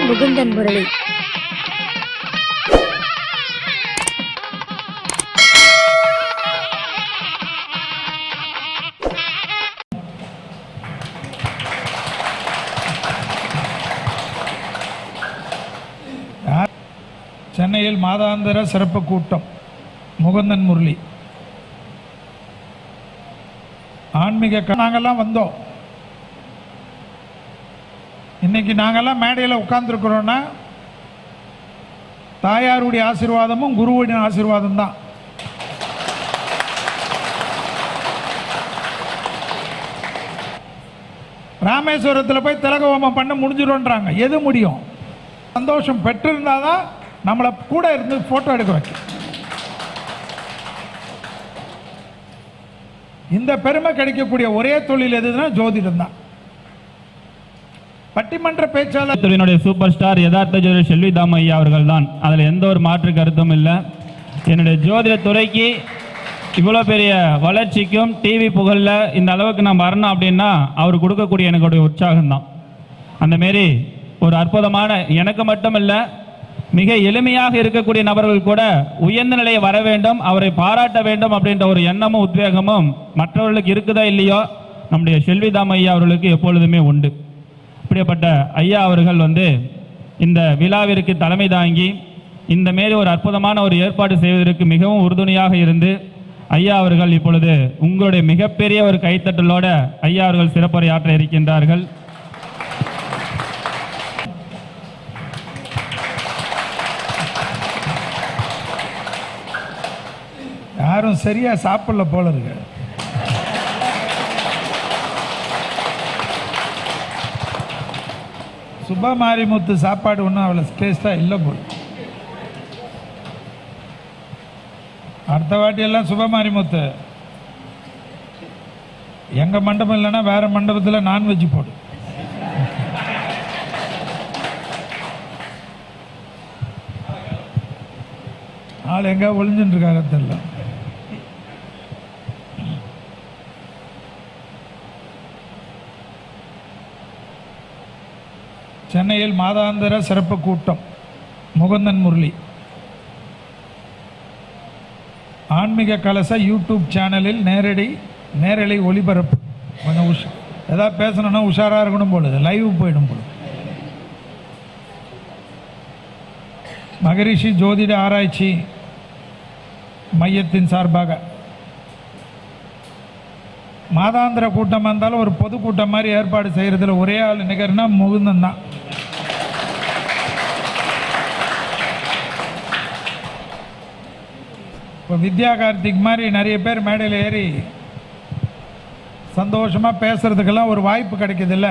முகுந்தன் முரளி. சென்னையில் மாதாந்திர சிறப்பு கூட்டம். முகுந்தன் முரளி. ஆன்மீக நாங்கள்லாம் வந்தோம். இன்னைக்கு நாங்கள்லாம் மேடையில் உட்கார்ந்துருக்கிறோன்னா தாயாருடைய ஆசீர்வாதமும் குருவுடைய ஆசீர்வாதம் தான். ராமேஸ்வரத்தில் போய் திலக ஹோமம் பண்ண முடிஞ்சிடும்ன்றாங்க. எது முடியும்? சந்தோஷம் பெற்றிருந்தாதான் நம்மளை கூட இருந்து போட்டோ எடுக்க வைக்க. இந்த பெருமை கிடைக்கக்கூடிய ஒரே தொழில் எதுனா ஜோதிடம் தான். பட்டிமன்ற பேச்சாளர் சூப்பர் ஸ்டார் யதார்த்த ஜோதிடர் செல்வி தாம் ஐயா அவர்கள் தான். அதில் எந்த ஒரு மாற்று கருத்தும் இல்லை. என்னுடைய ஜோதிட துறைக்கு இவ்வளோ பெரிய வளர்ச்சிக்கும் டிவி புகழில் இந்த அளவுக்கு நான் வரணும் அப்படின்னா அவர் கொடுக்கக்கூடிய எனக்கு உற்சாகம் தான். அந்தமாரி ஒரு அற்புதமான, எனக்கு மட்டும் இல்லை, மிக எளிமையாக இருக்கக்கூடிய நபர்கள் கூட உயர்ந்த நிலையை வர வேண்டும், அவரை பாராட்ட வேண்டும் அப்படின்ற ஒரு எண்ணமும் உத்வேகமும் மற்றவர்களுக்கு இருக்குதா இல்லையோ, நம்முடைய செல்வி தாம் ஐயா அவர்களுக்கு எப்பொழுதுமே உண்டு. இப்படிப்பட்ட ஐயா அவர்கள் இந்த விழாவிற்கு தலைமை தாங்கி இந்த மாரி ஒரு அற்புதமான ஒரு ஏற்பாடு செய்வதற்கு மிகவும் உறுதுணையாக இருந்து ஐயா அவர்கள் இப்பொழுது உங்களுடைய மிகப்பெரிய ஒரு கைத்தட்டலோட ஐயா அவர்கள் சிறப்புரையாற்ற இருக்கின்றார்கள். யாரும் சரியா சாப்பிடல போல இருக்கு. சுபமாரிமுத்து சாப்பாடு ஒன்றும் அவ்வளோ டேஸ்டாக இல்லை போல். அடுத்த வாட்டியெல்லாம் சுபமாரிமுத்து எங்கள் மண்டபம் இல்லைன்னா வேறு மண்டபத்தில் நான்வெஜ் போடு. ஆள் எங்கே ஒளிஞ்சுட்டு இருக்காங்க தெரியல. சென்னையில் மாதாந்திர சிறப்பு கூட்டம். முகுந்தன் முரளி. ஆன்மீக கலச யூடியூப் சேனலில் நேரலை ஒளிபரப்பு. கொஞ்சம் ஏதாவது பேசணும்னா உஷாராக இருக்கணும் பொழுது லைவ் போயிடும் பொழுது. மகரிஷி ஜோதிட ஆராய்ச்சி மையத்தின் சார்பாக மாதாந்திர கூட்டம் இருந்தாலும் ஒரு பொதுக்கூட்டம் மாதிரி ஏற்பாடு செய்கிறதுல ஒரே ஆள் நிகர்னா முகுந்தன் தான். இப்போ வித்யா கார்த்திக் மாதிரி நிறைய பேர் மேடையில் ஏறி சந்தோஷமாக பேசுகிறதுக்கெல்லாம் ஒரு வாய்ப்பு கிடைக்கிதில்ல.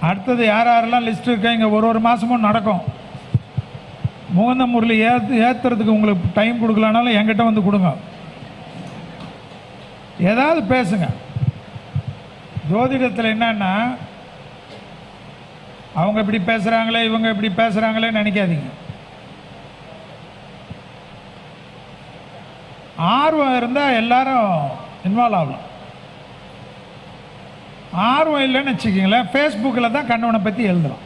அடுத்தது யார் யாரெல்லாம் லிஸ்ட் இருக்கா இங்கே ஒரு மாதமும் நடக்கும். முகுந்தன் முரளி ஏற்றுறதுக்கு உங்களுக்கு டைம் கொடுக்கலனாலும் என்கிட்ட வந்து கொடுங்க, ஏதாவது பேசுங்க. ஜோதிடத்தில் என்னன்னா அவங்க இப்படி பேசுகிறாங்களே இவங்க இப்படி பேசுகிறாங்களே நினைக்காதீங்க. ஆர்வம் இருந்தால் எல்லாரும் இன்வால்வ் ஆகலாம். ஆர்வம் இல்லைன்னு வச்சுக்கிங்களேன், ஃபேஸ்புக்கில் தான் கண்ணவனை பற்றி எழுதலாம்.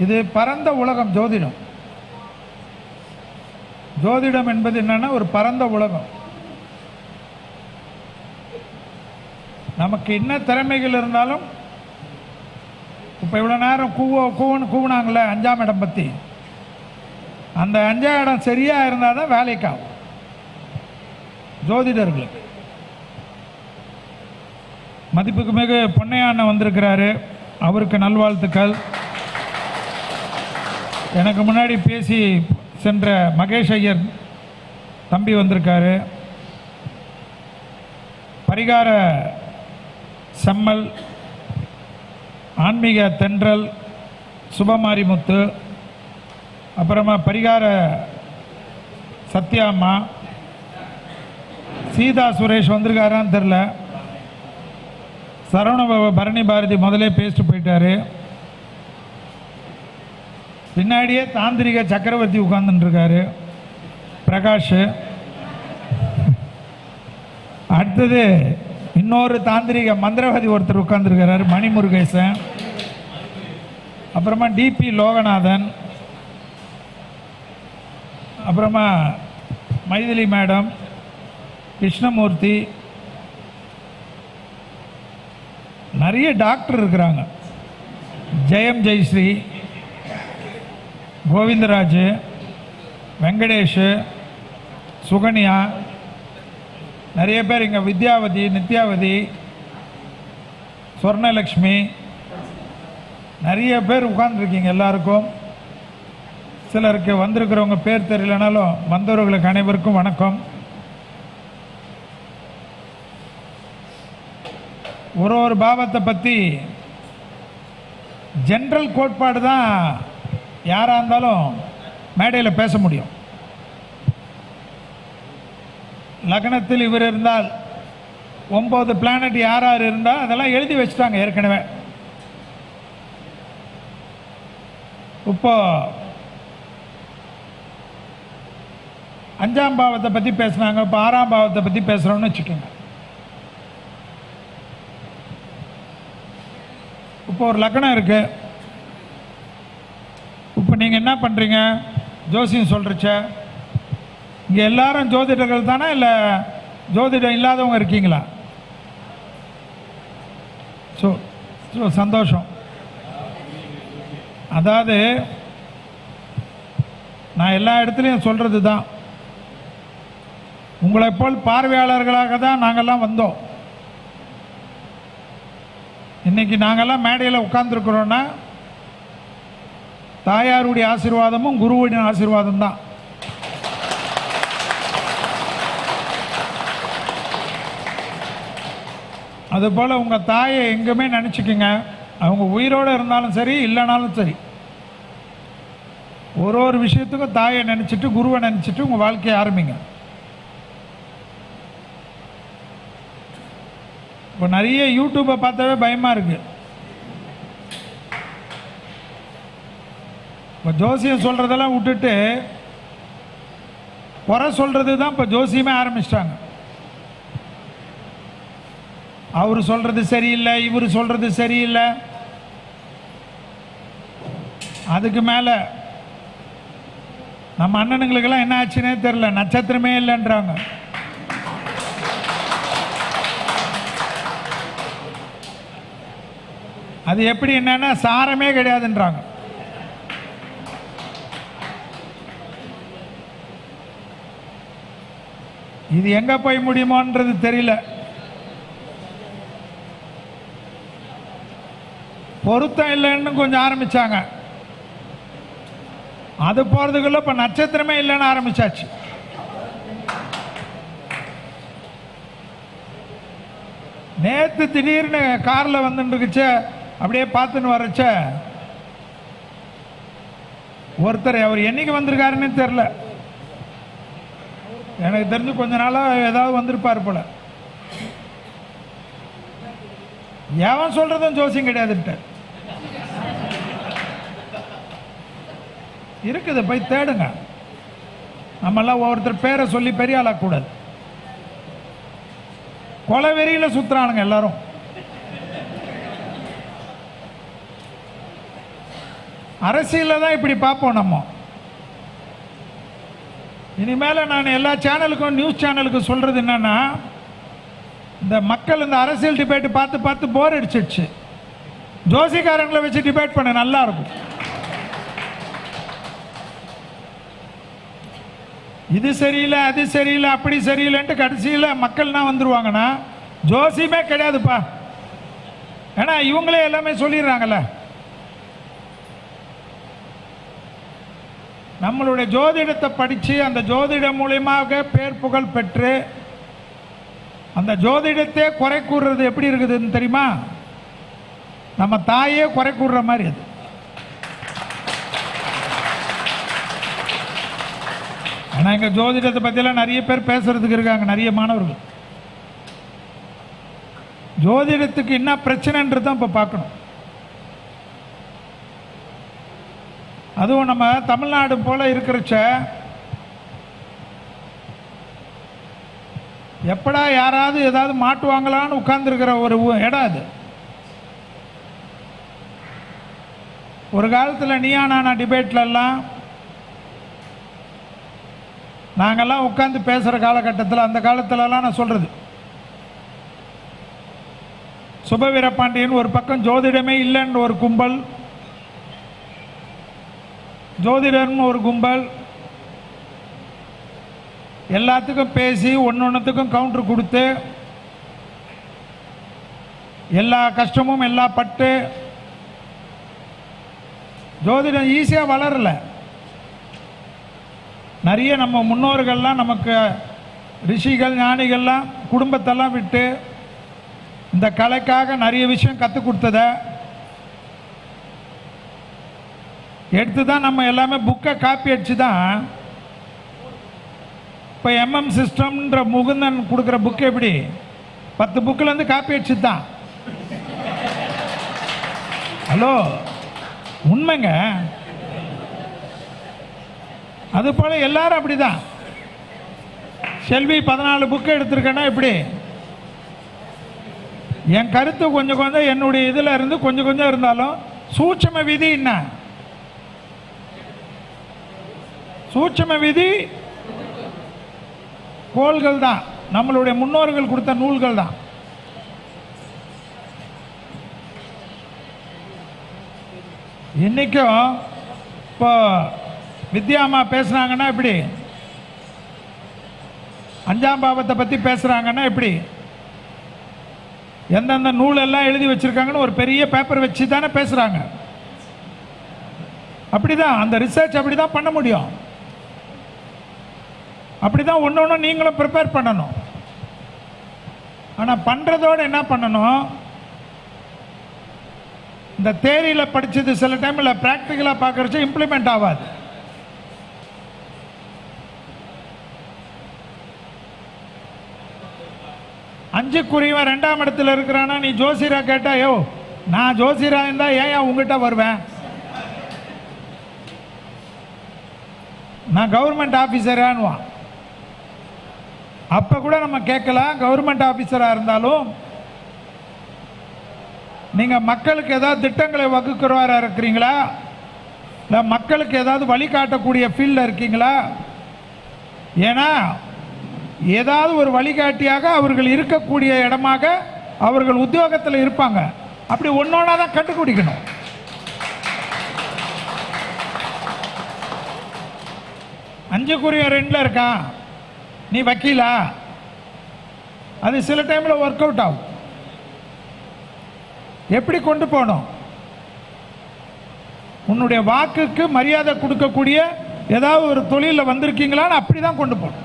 இது பரந்த உலகம் ஜோதிடம். ஜோதிடம் என்பது என்னன்னா ஒரு பரந்த உலகம். நமக்கு என்ன திறமைகள் இருந்தாலும் இப்போ இவ்வளோ நேரம் கூவுனாங்களே 5ஆம் இடம் பற்றி, அந்த 5ஆம் இடம் சரியாக இருந்தால் தான் வேலைக்காகும் ஜோதிடர்களுக்கு. மதிப்புக்கு மிகு பொன்னையான வந்திருக்கிறாரு, அவருக்கு நல்வாழ்த்துக்கள். எனக்கு முன்னாடி பேசி சென்ற மகேஷ் ஐயர் தம்பி வந்திருக்காரு. பரிகார செம்மல், ஆன்மீக தென்றல் சுபமாரிமுத்து, அப்புறமா பரிகார சத்யாம்மா, சீதா சுரேஷ் வந்திருக்காரான்னு தெரில. சரவண பரணி பாரதி முதலே பேசிட்டு போயிட்டாரு. பின்னாடியே தாந்திரிக சக்கரவர்த்தி உட்கார்ந்துருக்காரு பிரகாஷ். அடுத்தது இன்னொரு தாந்திரிக மந்திரவாதி ஒருத்தர் உட்கார்ந்துருக்கிறார், மணிமுருகேசன். அப்புறமா டிபி லோகநாதன், அப்புறமா மைதிலி மேடம், கிருஷ்ணமூர்த்தி, நிறைய டாக்டர் இருக்கிறாங்க. ஜெயம் ஜெயஸ்ரீ, கோவிந்தராஜ், வெங்கடேஷ், சுகன்யா, நிறைய பேர் இங்கே, வித்யாவதி, நித்யாவதி, சொர்ணலக்ஷ்மி, நிறைய பேர் உட்கார்ந்துருக்கீங்க. எல்லாருக்கும், சிலருக்கு வந்திருக்கிறவங்க பேர் தெரியலனாலும் வந்தவர்களுக்கு அனைவருக்கும் வணக்கம். ஒரு பாவத்தை பற்றி ஜென்ரல் கோட்பாடு தான் யாராக இருந்தாலும் மேடையில் பேச முடியும். லக்னத்தில் இவர் இருந்தால் 9 பிளானட் யார் யார் இருந்தால் அதெல்லாம் எழுதி வச்சுட்டாங்க ஏற்கனவே. இப்போ 5ஆம் பாவத்தை பற்றி பேசுனாங்க, இப்போ 6ஆம் பாவத்தை பற்றி பேசுகிறோம்னு வச்சுக்கோங்க. இப்போ ஒரு லக்னம் இருக்கு. இப்போ நீங்கள் என்ன பண்ணுறீங்க? ஜோசியம் சொல்கிறச்ச இங்கே எல்லாரும் ஜோதிடர்கள் தானே, இல்லை ஜோதிடம் இல்லாதவங்க இருக்கீங்களா? சந்தோஷம். அதாவது நான் எல்லா இடத்துலையும் சொல்கிறது தான், உங்களை போல் பார்வையாளர்களாக தான் நாங்கள்லாம் வந்தோம். இன்னைக்கு நாங்கள்லாம் மேடையில் உட்கார்ந்துருக்கிறோன்னா தாயாருடைய ஆசீர்வாதமும் குருவுடைய ஆசீர்வாதம் தான். அதுபோல் உங்கள் தாயை எங்குமே நினச்சிக்கோங்க. அவங்க உயிரோடு இருந்தாலும் சரி, இல்லைனாலும் சரி, ஒரு விஷயத்துக்கும் தாயை நினச்சிட்டு, குருவை நினச்சிட்டு உங்கள் வாழ்க்கையை ஆரம்பிங்க. இப்போ நிறைய யூடியூப்பை பார்த்தாவே பயமாக இருக்குது. இப்போ ஜோசியம் சொல்கிறதெல்லாம் விட்டுட்டு குறை சொல்கிறது தான் இப்போ ஜோசியமே ஆரம்பிச்சிட்டாங்க. அவர் சொல்கிறது சரியில்லை, இவர் சொல்கிறது சரியில்லை. அதுக்கு மேலே நம்ம அண்ணனுங்களுக்கெல்லாம் என்ன ஆச்சுன்னே தெரில, நட்சத்திரமே இல்லைன்றாங்க. அது எப்படி என்னன்னா சாரமே கிடையாதுன்றாங்க. இது எங்க போய் முடியுமோன்றது தெரியல. பொருத்தம் இல்லைன்னு கொஞ்சம் ஆரம்பிச்சாங்க, அது போறதுக்குள்ள இப்ப நட்சத்திரமே இல்லைன்னு ஆரம்பிச்சாச்சு. நேத்து திடீர்னு கார்ல வந்துருக்குச்ச, அப்படியே பார்த்துன்னு வரச்ச ஒருத்தர், அவர் என்னைக்கு வந்திருக்காருன்னு தெரியல, எனக்கு தெரிஞ்சு கொஞ்ச நாளா ஏதாவது வந்திருப்பார் போல. எவன் சொல்றதும் ஜோசியம் கிடையாதுன்ட்டு இருக்குது. போய் தேடுங்க. நம்மெல்லாம் ஒவ்வொருத்தர் பேரை சொல்லி பெரிய ஆளாக கூடாது. கொலவெறியில சுத்துறானுங்க எல்லாரும். அரசியலில் தான் இப்படி பார்ப்போம் நம்ம. இனிமேல நான் எல்லா சேனலுக்கும், நியூஸ் சேனலுக்கும் சொல்றது என்னன்னா, இந்த மக்கள் இந்த அரசியல் டிபேட் பார்த்து பார்த்து போர் அடிச்சிடுச்சு. ஜோசிக்காரங்களை வச்சு டிபேட் பண்ண நல்லா இருக்கும். இது சரியில்லை, அது சரியில்லை, அப்படி சரியில்லைன்ட்டு கடைசியில் மக்கள்னா வந்துருவாங்கன்னா ஜோசியமே கிடையாதுப்பா. ஏன்னா இவங்களே எல்லாமே சொல்லிடுறாங்கல்ல. நம்மளுடைய ஜோதிடத்தை படித்து அந்த ஜோதிடம் மூலியமாக பேர் புகழ் பெற்று அந்த ஜோதிடத்தை குறை கூறுறது எப்படி இருக்குதுன்னு தெரியுமா? நம்ம தாயே குறை கூறுற மாதிரி அது. ஆனால் எங்கள் ஜோதிடத்தை பற்றியெல்லாம் நிறைய பேர் பேசுறதுக்கு இருக்காங்க, நிறைய மாணவர்கள். ஜோதிடத்துக்கு என்ன பிரச்சனைன்றது தான் இப்போ பார்க்கணும். அதுவும் நம்ம தமிழ்நாடு போல இருக்கிறச்ச எப்படா யாராவது ஏதாவது மாட்டுவாங்களான்னு உட்கார்ந்துருக்கிற ஒரு இடம் அது. ஒரு காலத்தில் நீயா நானா டிபேட்லெல்லாம் நாங்கள்லாம் உட்காந்து பேசுகிற காலகட்டத்தில், அந்த காலத்திலலாம் நான் சொல்கிறது, சுபவீரபாண்டியன் ஒரு பக்கம் ஜோதிடமே இல்லைன்னு ஒரு கும்பல், ஜோதிடர்னு ஒரு கும்பல், எல்லாத்துக்கும் பேசி ஒன்றுத்துக்கும் கவுண்டர் கொடுத்து எல்லா கஷ்டமும் எல்லா பட்டு ஜோதிடம் ஈஸியாக வளரல. நிறைய நம்ம முன்னோர்கள்லாம் நமக்கு ரிஷிகள் ஞானிகள்லாம் குடும்பத்தெல்லாம் விட்டு இந்த கலைக்காக நிறைய விஷயம் கற்றுக் கொடுத்தத எடுத்து தான் நம்ம எல்லாமே புக்கை காப்பி அடிச்சு தான் இப்போ MM சிஸ்டம்ன்ற முகுந்தன் கொடுக்குற புக்கு எப்படி 10 புக்கிலேருந்து காப்பி அடிச்சு தான். ஹலோ, உண்மைங்க. அதுபோல் எல்லாரும் அப்படி தான். செல்வி 14 புக்கு எடுத்திருக்கேன்னா எப்படி? என் கருத்து கொஞ்சம் கொஞ்சம் என்னுடைய இதில் இருந்து கொஞ்சம் கொஞ்சம் இருந்தாலும் சூட்சும விதி என்ன? சூட்சும விதி கோள்கள் தான், நம்மளுடைய முன்னோர்கள் கொடுத்த நூல்கள் தான். இன்னைக்கும் இப்போ வித்யாமா பேசுனாங்கன்னா எப்படி? 5ஆம் பாவத்தை பற்றி பேசுகிறாங்கன்னா எப்படி? எந்தெந்த நூல் எல்லாம் எழுதி வச்சிருக்காங்கன்னு ஒரு பெரிய பேப்பர் வச்சு தானே பேசுகிறாங்க. அப்படிதான் அந்த ரிசர்ச் அப்படி தான் பண்ண முடியும். அப்படி தான் ஒன்று ஒன்று நீங்களும் ப்ரிப்பேர் பண்ணணும். ஆனால் பண்ணுறதோடு என்ன பண்ணணும், இந்த தேரியில் படித்தது சில டைமில் ப்ராக்டிக்கலாக பார்க்குறச்சு இம்ப்ளிமெண்ட் ஆகாது. அஞ்சுக்குரியவன் 2ஆம் இடத்துல இருக்கிறானா, நீ ஜோசியரா கேட்டா, யோ நான் ஜோசியரா இருந்தா ஏன் உங்ககிட்ட வருவேன், நான் கவர்மெண்ட் ஆஃபீஸரான்வான். அப்போ கூட நம்ம கேட்கலாம், கவர்மெண்ட் ஆஃபீஸராக இருந்தாலும் நீங்கள் மக்களுக்கு ஏதாவது திட்டங்களை வகுக்கிறவரா இருக்கிறீங்களா, இல்லை மக்களுக்கு ஏதாவது வழிகாட்டக்கூடிய ஃபீல்டில் இருக்கீங்களா? ஏன்னா ஏதாவது ஒரு வழிகாட்டியாக அவர்கள் இருக்கக்கூடிய இடமாக அவர்கள் உத்தியோகத்தில் இருப்பாங்க. அப்படி ஒன்றொன்னா தான் கண்டுபிடிக்கணும். அஞ்சுக்குரிய 2ல் இருக்கான், நீ வக்கீலா? அது சில டைமில் ஒர்க் அவுட் ஆகும். எப்படி கொண்டு போகணும்? உன்னுடைய வாக்குக்கு மரியாதை கொடுக்கக்கூடிய ஏதாவது ஒரு தொழிலில் வந்திருக்கீங்களான்னு அப்படி தான் கொண்டு போகணும்.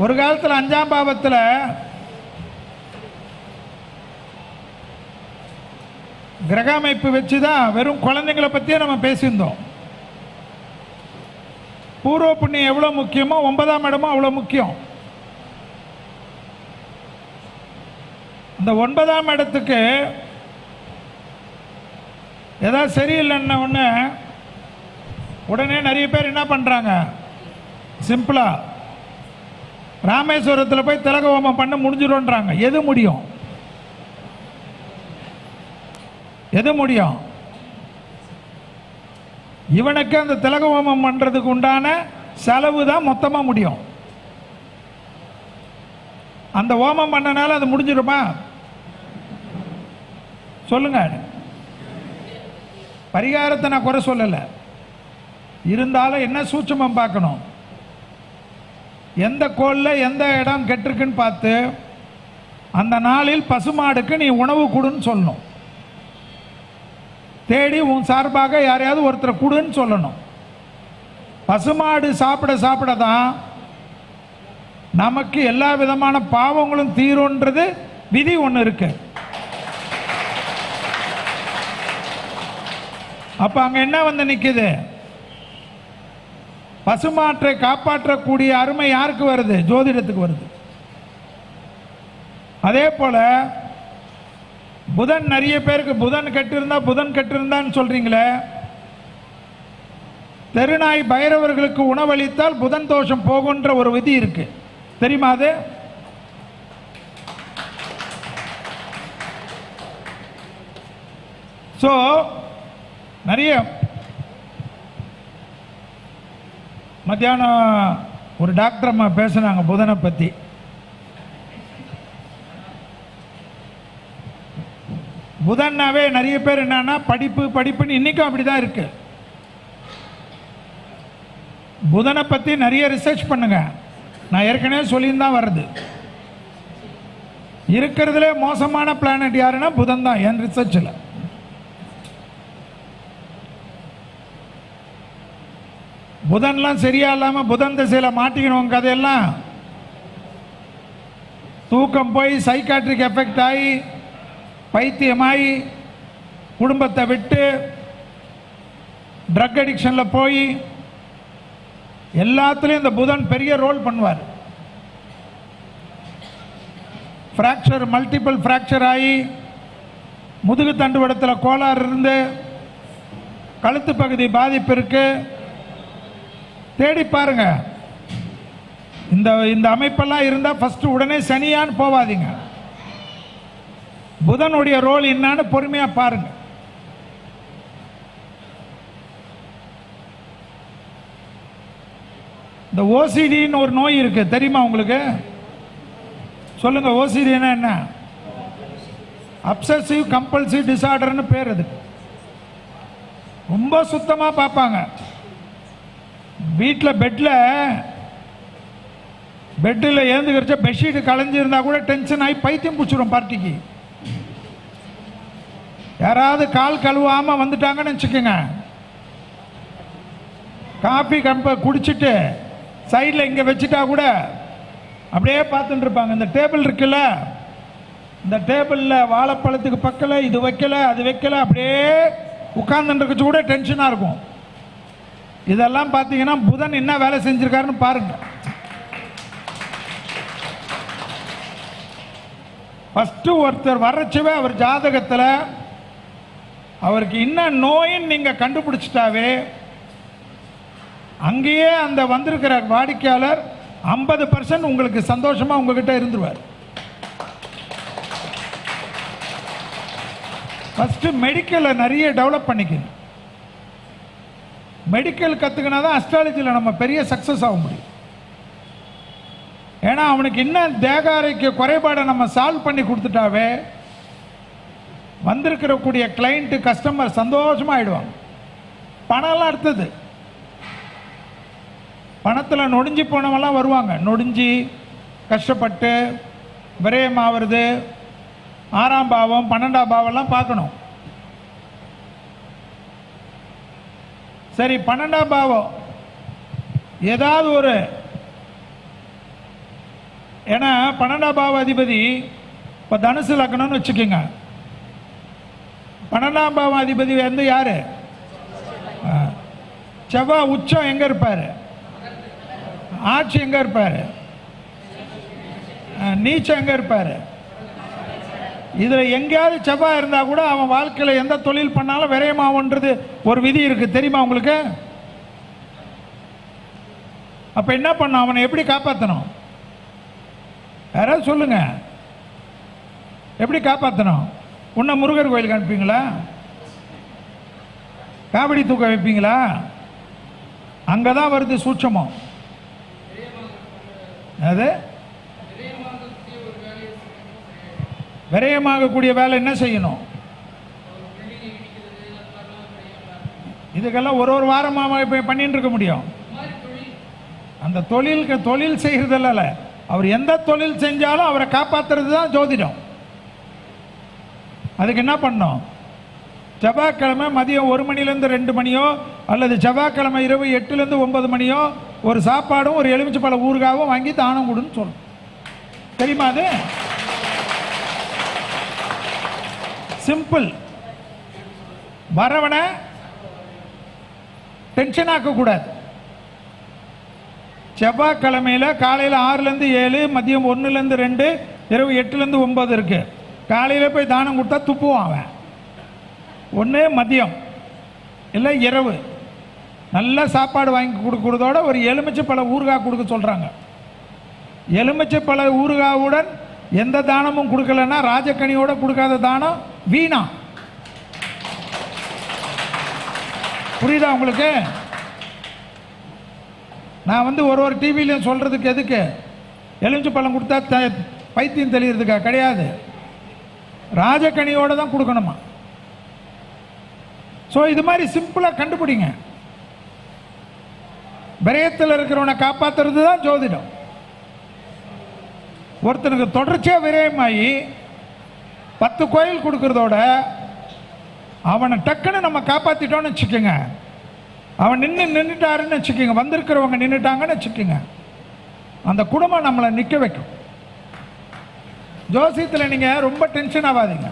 ஒரு காலத்தில் 5ஆம் பாவத்தில் கிரக அமைப்பு வச்சு தான் வெறும் குழந்தைங்களை பற்றியே நம்ம பேசியிருந்தோம். பூர்வ புண்ணியம் எவ்வளோ முக்கியமோ 9ஆம் இடமும் அவ்வளோ முக்கியம். இந்த 9ஆம் இடத்துக்கு ஏதாவது சரியில்லைன்ன உடனே நிறைய பேர் என்ன பண்ணுறாங்க, சிம்பிளாக ராமேஸ்வரத்தில் போய் திலக ஹோமம் பண்ண முடிஞ்சிடும்ன்றாங்க. எது முடியும்? எது முடியும்? இவனுக்கு அந்த திலக ஹோமம் பண்ணுறதுக்கு உண்டான செலவு தான் மொத்தமாக முடியும். அந்த ஹோமம் பண்ணனால அது முடிஞ்சிடுமா? சொல்லுங்க. பரிகாரத்தை நான் குறை சொல்லலை, இருந்தாலும் என்ன சூட்சுமம் பார்க்கணும். எந்த கோளில் எந்த இடம் கெட்டிருக்குன்னு பார்த்து அந்த நாளில் பசுமாடுக்கு நீ உணவு கொடுன்னு சொல்லணும். தேடி உன் சார்பாக யாரையாவது ஒருத்தரை கொடுன்னு சொல்லணும். பசுமாடு சாப்பிட சாப்பிட தான் நமக்கு எல்லா விதமான பாவங்களும் தீரும்ன்றது விதி ஒன்று இருக்கு. அப்ப அங்க என்ன வந்து நிக்குது? பசுமாற்றை காப்பாற்றக்கூடிய அருமை யாருக்கு வருது? ஜோதிடத்துக்கு வருது. அதே போல புதன், நிறைய பேருக்கு புதன் கெட்டிருந்தா புதன் கெட்டிருந்தான்னு சொல்றீங்களே, தெருநாய் பைரவர்களுக்கு உணவளித்தால் புதன் தோஷம் போகுன்ற ஒரு விதி இருக்கு, தெரியுமா அது? ஸோ நிறைய மத்தியானம் ஒரு டாக்டர் அம்மா பேசுனாங்க புதனை பற்றி. புதன்னாவே நிறைய பேர் என்னன்னா படிப்பு படிப்புன்னு இன்னைக்கும் அப்படிதான் இருக்கு. புதனை பற்றி நிறைய ரிசர்ச் பண்ணுங்க. நான் ஏற்கனவே சொல்லியிருந்தான் வருது. இருக்கிறதுல மோசமான பிளானட் யாருன்னா புதன் தான் என் ரிசர்ச்சில். புதன்லாம் சரியா இல்லாமல் புதன் திசையில் மாட்டிக்கணும் கதையெல்லாம் தூக்கம் போய் சைக்காட்ரிக் எஃபெக்ட் ஆகி பைத்தியமாகி குடும்பத்தை விட்டு ட்ரக் அடிக்ஷனில் போய் எல்லாத்துலேயும் இந்த புதன் பெரிய ரோல் பண்ணுவார். ஃப்ராக்சர் மல்டிபிள் ஃப்ராக்சர் ஆகி முதுகு தண்டுவடத்தில் கோளாறு இருந்து கழுத்து பகுதி பாதிப்பு இருக்கு. தேடி பாருங்க. இந்த அமைப்பெல்லாம் இருந்தால் ஃபர்ஸ்ட் உடனே சனியான்னு போவாதீங்க. புதனுடைய ரோல் என்னன்னு பொறுமையா பாருங்க. இந்த ஓசிடின்னு ஒரு நோய் இருக்கு, தெரியுமா உங்களுக்கு? சொல்லுங்க, ஓசிடினா என்ன? அப்சசிவ் கம்பல்சிவ் டிசார்டர்னு பேர். அது ரொம்ப சுத்தமா பார்ப்பாங்க. வீட்டில் பெட்டில் ஏந்துக்கிறச்ச பெட்ஷீட் களைஞ்சிருந்தா கூட டென்ஷன் ஆகி பைத்தியம் பிடிச்சிரும் பார்ட்டிக்கு. யாராவது கால் கழுவாம வந்துட்டாங்கன்னு வச்சுக்கோங்க, காஃபி கம்ப குடிச்சிட்டு சைடில் இங்கே வச்சுட்டா கூட அப்படியே பார்த்துட்டு இருப்பாங்க. இந்த டேபிள் இருக்குல்ல, இந்த டேபிளில் வாழைப்பழத்துக்கு பக்கத்தில் இது வைக்கல அது வைக்கல அப்படியே உட்கார்ந்துட்டு இருக்கச்சு கூட டென்ஷனாக இருக்கும். இதெல்லாம் பார்த்தீங்கன்னா புதன் என்ன வேலை செஞ்சிருக்காருன்னு பாருங்க. ஃபர்ஸ்ட் ஒருத்தர் வர்றச்சவே அவர் ஜாதகத்தில் அவருக்கு என்ன நோயின்னு நீங்க கண்டுபிடிச்சிட்டாவே அங்கேயே அந்த வந்திருக்கிற வாடிக்கையாளர் 50% உங்களுக்கு சந்தோஷமா உங்ககிட்ட இருந்துருவார். ஃபர்ஸ்ட் மெடிக்கலை நிறைய டெவலப் பண்ணிக்கணும். மெடிக்கல் கற்றுக்கினா தான் அஸ்ட்ராலஜியில் நம்ம பெரிய சக்ஸஸ் ஆக முடியும். ஏன்னா அவனுக்கு இன்னும் தேகாரைக்கு குறைபாடை நம்ம சால்வ் பண்ணி கொடுத்துட்டாவே வந்திருக்கிற கூடிய கிளைண்ட்டு கஸ்டமர் சந்தோஷமாக ஆயிடுவாங்க. பணம்லாம் அடுத்தது. பணத்தில் நொடிஞ்சு போனவெல்லாம் வருவாங்க. நொடிஞ்சு கஷ்டப்பட்டு விரயமாகிறது 6ஆம் பாவம் 12ஆம் பாவம்லாம் பார்க்கணும். சரி, 12ஆம் பாவம் ஏதாவது ஒரு, ஏன்னா 12ஆம் பாவ அதிபதி இப்போ தனுசு லக்னம்னு வச்சுக்கோங்க. 12ஆம் பாவ அதிபதி வந்து யாரு? செவ்வாய் உச்சம் எங்க இருப்பாரு? ஆட்சி எங்க இருப்பாரு? நீச்சம் எங்க இருப்பாரு? இதுல எங்கேயாவது செவ்வாய் இருந்தா கூட அவன் வாழ்க்கையில எந்த தொழில் பண்ணாலும் விரயமாகும்ன்றது ஒரு விதி இருக்கு, தெரியுமா உங்களுக்கு? அப்ப என்ன பண்ண, அவனை எப்படி காப்பாற்றணும்? யாராவது சொல்லுங்க, எப்படி காப்பாற்றணும்? உன்ன முருகர் கோயிலுக்கு அனுப்பிங்களா? காவடி தூக்க வைப்பீங்களா? அங்கதான் வருது சூட்சமம். அது விரயமாகக்கூடிய வேலை என்ன செய்யணும்? இதுக்கெல்லாம் ஒரு வாரமாக பண்ணிட்டு இருக்க முடியும். அந்த தொழில் செய்யறதில்ல. அவர் எந்த தொழில் செஞ்சாலும் அவரை காப்பாற்றுறது தான் ஜோதிடம். அதுக்கு என்ன பண்ணோம்? செவ்வாய்க்கிழமை மதியம் 1 மணிலேருந்து 2 மணியோ அல்லது செவ்வாய்க்கிழமை இரவு 8லேருந்து 9 மணியோ ஒரு சாப்பாடும் ஒரு எலுமிச்சை பழ ஊறுகாவும் வாங்கி தானம் கொடுன்னு சொல்லணும். தெரியுமா? அது சிம்பிள். வரவனை டென்ஷன் ஆக்கக்கூடாது. செவ்வாய்க்கிழமையில் காலையில் 6லேருந்து 7, மதியம் 1லேருந்து 2, இரவு 8லேருந்து 9 இருக்கு. காலையில் போய் தானம் கொடுத்தா துப்புவான் அவன். ஒன்று மதியம் இல்லை இரவு. நல்ல சாப்பாடு வாங்கி கொடுக்குறதோட ஒரு எலுமிச்சை பழ ஊறுகாய் கொடுக்க சொல்கிறாங்க. எலுமிச்சை பழ ஊறுகாவுடன் எந்த தானமும் கொடுக்கலன்னா ராஜக்கனியோட கொடுக்காத தானம் வீணா. புரியுதா உங்களுக்கு? நான் வந்து ஒரு டிவிலையும் சொல்கிறதுக்கு எதுக்கு எலுமிச்சை பழம் கொடுத்தா பைத்தியம் தெளிகிறதுக்கா? கிடையாது, ராஜக்கனியோடு தான் கொடுக்கணுமா. ஸோ இது மாதிரி சிம்பிளாக கண்டுபிடிங்க. விரயத்தில் இருக்கிறவனை காப்பாற்றுறது தான் ஜோதிடம். ஒருத்தனுக்கு தொடர்ச்சியாக விரயமாகி 10 கோயில் கொடுக்கறதோட அவனை டக்குன்னு நம்ம காப்பாற்றிட்டோன்னு வச்சுக்கோங்க, அவன் நின்றுட்டாருன்னு வச்சுக்கோங்க, வந்திருக்கிறவங்க நின்றுட்டாங்கன்னு வச்சுக்கோங்க, அந்த குடும்பம் நம்மளை நிற்க வைக்கும். ஜோசியத்தில் நீங்கள் ரொம்ப டென்ஷன் ஆகாதீங்க.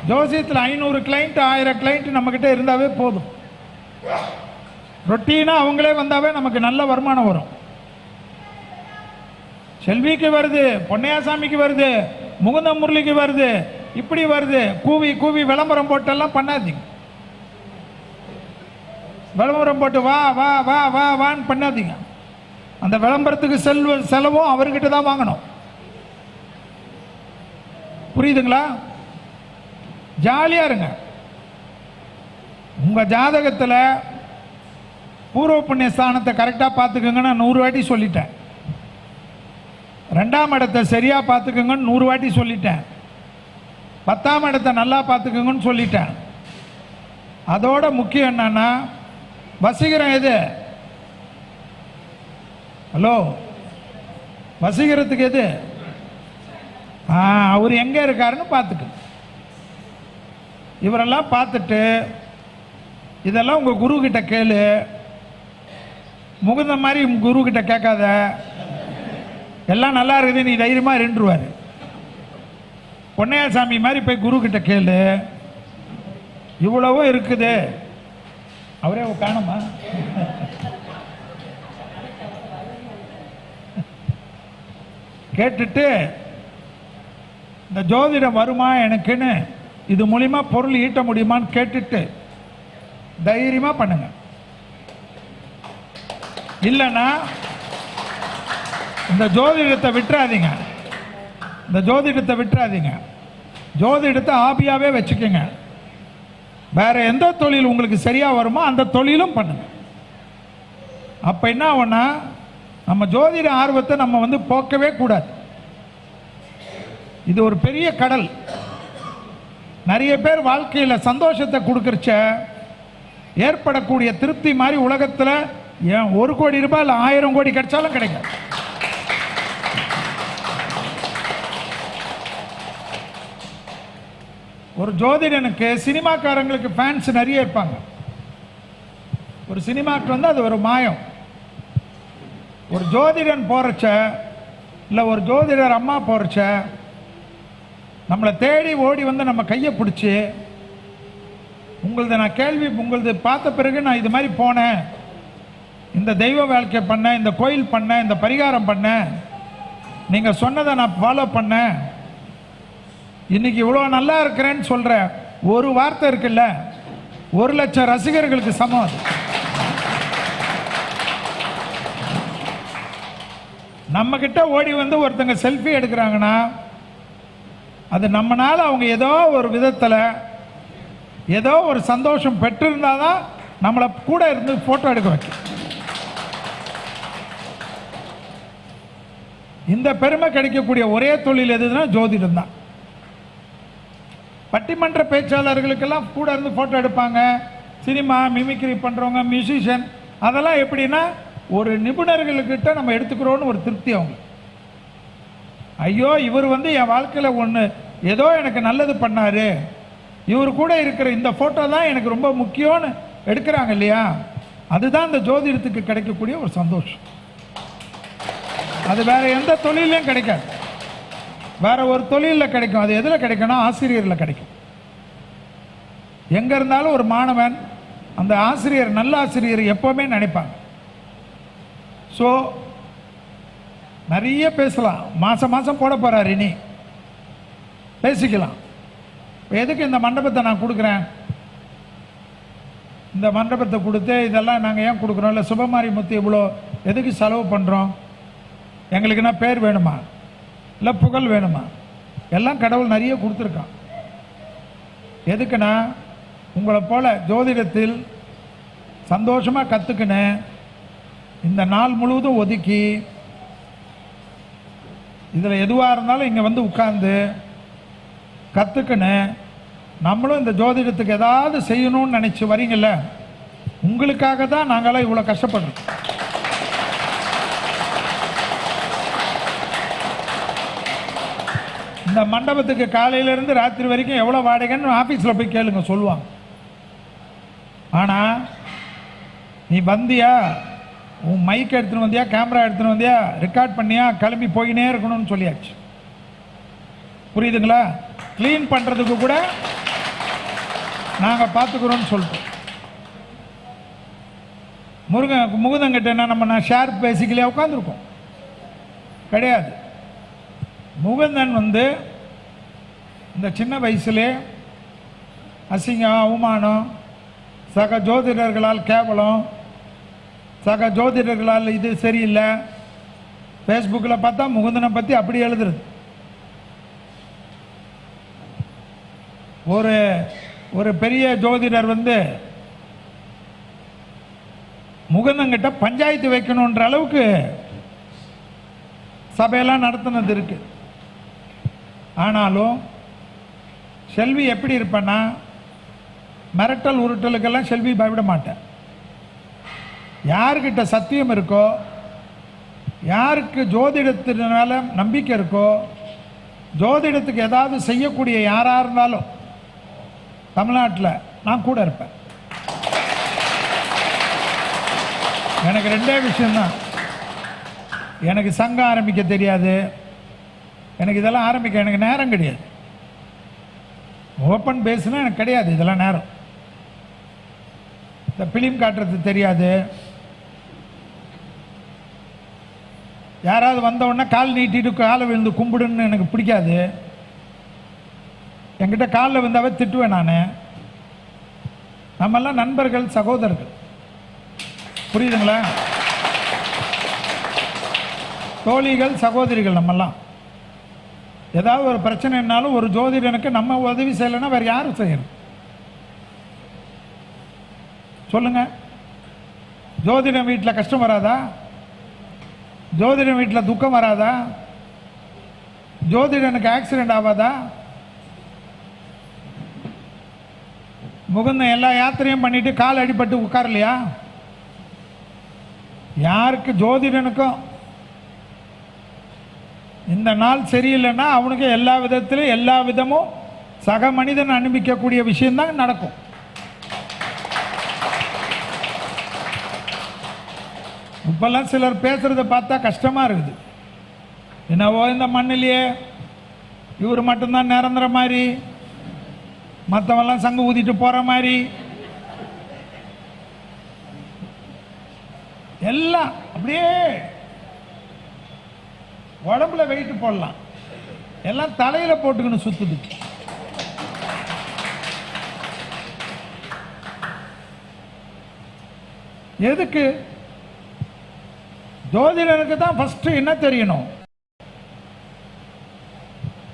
ஜோசியத்தில் 500 கிளைண்ட் 1000 கிளைண்ட் நம்மக்கிட்ட இருந்தாவே போதும். ரொட்டீனாக அவங்களே வந்தாவே நமக்கு நல்ல வருமானம் வரும். செல்விக்கு வருது, பொன்னையாசாமிக்கு வருது, முகுந்த முரளிக்கு வருது, இப்படி வருது, கூவி கூவி விளம்பரம் போட்டெல்லாம் பண்ணாதீங்க. விளம்பரம் போட்டு வா வா வா வா வான்னு பண்ணாதீங்க. அந்த விளம்பரத்துக்கு செலவும் அவர்கிட்ட தான் வாங்கணும். புரியுதுங்களா? ஜாலியாக இருங்க. உங்கள் ஜாதகத்தில் பூர்வ புண்ணிய ஸ்தானத்தை கரெக்டாக பார்த்துக்கோங்க. நான் 100 வாட்டி சொல்லிட்டேன். 2ஆம் இடத்தை சரியாக பார்த்துக்கோங்கன்னு 100 வாட்டி சொல்லிட்டேன். 10ஆம் இடத்தை நல்லா பார்த்துக்கோங்கன்னு சொல்லிட்டேன். அதோட முக்கியம் என்னன்னா, வசீகரம் எது? ஹலோ, வசீகரத்துக்கு எது? அவர் எங்கே இருக்காருன்னு பார்த்துக்கு. இவரெல்லாம் பார்த்துட்டு இதெல்லாம் உங்கள் குரு கிட்ட கேளு. முகுந்த மாதிரி குரு கிட்ட கேட்காத. எல்லாம் நல்லா இருக்குது, நீ தைரியமாக இருந்துருவார். பொன்னையாசாமி மாதிரி போய் குரு கிட்ட கேளு. இவ்வளவும் இருக்குது. அவரே காணுமா? கேட்டுட்டு இந்த ஜோதிடம் வருமா எனக்குன்னு, இது மூலிமா பொருள் ஈட்ட முடியுமான்னு கேட்டுட்டு தைரியமாக பண்ணுங்க. இல்லைன்னா இந்த ஜோதிடத்தை விட்டுறாதீங்க. இந்த ஜோதிடத்தை விட்டுறாதீங்க. ஜோதிடத்தை ஆபியாவே வச்சுக்கோங்க. வேற எந்த தொழில் உங்களுக்கு சரியா வருமோ அந்த தொழிலும் பண்ணுங்க. அப்ப என்ன ஆகும்னா, நம்ம ஜோதிட ஆர்வத்தை நம்ம வந்து போக்கவே கூடாது. இது ஒரு பெரிய கடல். நிறைய பேர் வாழ்க்கையில் சந்தோஷத்தை கொடுக்கறச்ச ஏற்படக்கூடிய திருப்தி மாதிரி உலகத்தில் 1 கோடி ரூபாய் இல்லை 1000 கோடி கிடைச்சாலும் கிடைக்காது. ஒரு ஜோதிடனுக்கு சினிமாக்காரங்களுக்கு ஃபேன்ஸ் நிறைய இருப்பாங்க. ஒரு சினிமாக்கு வந்து அது ஒரு மாயம். ஒரு ஜோதிடன் போறச்ச இல்லை ஒரு ஜோதிடர் அம்மா போறச்ச நம்மளை தேடி ஓடி வந்து நம்ம கையை பிடிச்சி, உங்களது நான் கேள்வி உங்களது பார்த்த பிறகு நான் இது மாதிரி போனேன், இந்த தெய்வ வாழ்க்கை பண்ணேன், இந்த கோயில் பண்ணேன், இந்த பரிகாரம் பண்ணேன், நீங்கள் சொன்னதை நான் ஃபாலோ பண்ணேன், இன்னைக்கு இவ்வளோ நல்லா இருக்கிறேன்னு சொல்கிற ஒரு வார்த்தை இருக்குல்ல, 1,00,000 ரசிகர்களுக்கு சமம் அது. நம்மக்கிட்ட ஓடி வந்து ஒருத்தங்க செல்ஃபி எடுக்கிறாங்கன்னா அது நம்மனால அவங்க ஏதோ ஒரு விதத்தில் ஏதோ ஒரு சந்தோஷம் பெற்றிருந்தால் தான் நம்மளை கூட இருந்து ஃபோட்டோ எடுக்க வைக்கும். இந்த பெருமை கிடைக்கக்கூடிய ஒரே தொழில் எதுனா ஜோதிடம் தான். பட்டிமன்ற பேச்சாளர்களுக்கெல்லாம் கூட இருந்து ஃபோட்டோ எடுப்பாங்க. சினிமா மிமிக்ரி பண்ணுறவங்க, மியூசிஷியன், அதெல்லாம் எப்படின்னா ஒரு நிபுணர்கள்கிட்ட நம்ம எடுத்துக்கிறோன்னு ஒரு திருப்தி அவங்க. ஐயோ இவர் வந்து என் வாழ்க்கையில் ஒன்று ஏதோ எனக்கு நல்லது பண்ணார், இவர் கூட இருக்கிற இந்த ஃபோட்டோ தான் எனக்கு ரொம்ப முக்கியம்னு எடுக்கிறாங்க இல்லையா, அதுதான் இந்த ஜோதிடத்துக்கு கிடைக்கக்கூடிய ஒரு சந்தோஷம். அது வேற எந்த தொழிலையும் கிடைக்காது. வேற ஒரு தொழிலில் கிடைக்கும். அது எதில் கிடைக்கும்னா ஆசிரியரில் கிடைக்கும். எங்கே இருந்தாலும் ஒரு மாணவன் அந்த ஆசிரியர் நல்ல ஆசிரியர் எப்போவுமே நினைப்பாங்க. ஸோ நிறைய பேசலாம். மாதம் மாதம் போட போகிறார், இனி பேசிக்கலாம். எதுக்கு இந்த மண்டபத்தை நான் கொடுக்குறேன்? இந்த மண்டபத்தை கொடுத்து இதெல்லாம் நாங்கள் ஏன் கொடுக்குறோம், இல்லை சுபமாரி முத்து இவ்வளோ எதுக்கு செலவு பண்ணுறோம், எங்களுக்குன்னா பேர் வேணுமா, இல்லை புகழ் வேணுமா, எல்லாம் கடவுள் நிறைய கொடுத்துருக்கான். எதுக்குன்னா உங்களை போல ஜோதிடத்தில் சந்தோஷமாக கற்றுக்கினேன் இந்த நாள் முழுவதும் ஒதுக்கி இதில் எதுவாக இருந்தாலும் இங்கே வந்து உட்கார்ந்து கற்றுக்கினேன். நம்மளும் இந்த ஜோதிடத்துக்கு ஏதாவது செய்யணும்னு நினச்சி வரீங்கள்ல, உங்களுக்காக தான் நாங்களாம் இவ்வளோ கஷ்டப்படுறோம். இந்த மண்டபத்துக்கு காலையிலேருந்து ராத்திரி வரைக்கும் எவ்வளோ வாடகைன்னு ஆஃபீஸில் போய் கேளுங்க, சொல்லுவாங்க. ஆனால் நீ வந்தியா, உன் மைக் எடுத்துன்னு வந்தியா, கேமரா எடுத்துன்னு வந்தியா, ரெக்கார்ட் பண்ணியா, கிளம்பி போயினே இருக்கணும்னு சொல்லியாச்சு. புரியுதுங்களா? க்ளீன் பண்ணுறதுக்கு கூட நாங்கள் பார்த்துக்குறோன்னு சொல்லிட்டோம். முகுதங்கிட்ட என்ன நான் ஷேர் பேசிக்கலையா உட்காந்துருக்கோம் கிடையாது. முகுந்தன் வந்து இந்த சின்ன வயசுலே அசிங்கம், அவமானம், சக ஜோதிடர்களால் கேவலம், சக ஜோதிடர்களால் இது சரியில்லை, ஃபேஸ்புக்கில் பார்த்தா முகுந்தனை பற்றி அப்படி எழுதுறது. ஒரு பெரிய ஜோதிடர் வந்து முகுந்தங்கிட்ட பஞ்சாயத்து வைக்கணுன்ற அளவுக்கு சபையெல்லாம் நடத்தினது இருக்கு. ஆனாலும் செல்வி எப்படி இருப்பேன்னா, மிரட்டல் உருட்டலுக்கெல்லாம் செல்வி பயப்பட மாட்டேன். யாருக்கிட்ட சத்தியம் இருக்கோ, யாருக்கு ஜோதிடத்தினால நம்பிக்கை இருக்கோ, ஜோதிடத்துக்கு ஏதாவது செய்யக்கூடிய யாராக இருந்தாலும் தமிழ்நாட்டில் நான் கூட இருப்பேன். எனக்கு ரெண்டே விஷயம்தான், எனக்கு சங்கம் ஆரம்பிக்க தெரியாது, எனக்கு இதெல்லாம் ஆரம்பிக்க எனக்கு நேரம் கிடையாது. ஓப்பன் பேஸ்னா எனக்கு கிடையாது இதெல்லாம் நேரம். இந்த ஃபிலிம் காட்டுறது தெரியாது. யாராவது வந்த உடனே கால் நீட்டிட்டு காலை விழுந்து கும்பிடுன்னு எனக்கு பிடிக்காது. என்கிட்ட காலில் விழுந்தாவே திட்டுவேன் நான். நம்மெல்லாம் நண்பர்கள், சகோதரர்கள், புரியுதுங்களா? தோழிகள், சகோதரிகள். நம்மெல்லாம் ஏதாவது ஒரு பிரச்சனைனாலும் ஒரு ஜோதிடனுக்கு நம்ம உதவி செய்யலைன்னா வேறு யாரும் செய்யணும் சொல்லுங்க? ஜோதிடம் வீட்டில் கஷ்டம் வராதா? ஜோதிடம் வீட்டில் துக்கம் வராதா? ஜோதிடனுக்கு ஆக்சிடென்ட் ஆகாதா? முகுந்தன் எல்லா யாத்திரையும் பண்ணிட்டு கால் அடிபட்டு உட்காரலையா? யாருக்கு ஜோதிடனுக்கும் இந்த நாள் சரியில்லைன்னா அவனுக்கு எல்லா விதத்திலும் எல்லா விதமும் சக மனிதன் அனுபவிக்கக்கூடிய விஷயம்தான் நடக்கும். இப்பெல்லாம் சிலர் பேசுறத பார்த்தா கஷ்டமா இருக்குது. என்னவோ இந்த மண்ணிலேயே இவர் மட்டும்தான் நிரந்தர மாதிரி, மற்றவெல்லாம் சங்கு ஊதிட்டு போற மாதிரி, எல்லாம் அப்படியே உடம்புல வெயிட்டு போடலாம், எல்லாம் தலையில போட்டுக்கணும் சுத்துது. எதுக்கு? ஜோதிடனுக்கு தான் ஃபர்ஸ்ட் என்ன தெரியணும்,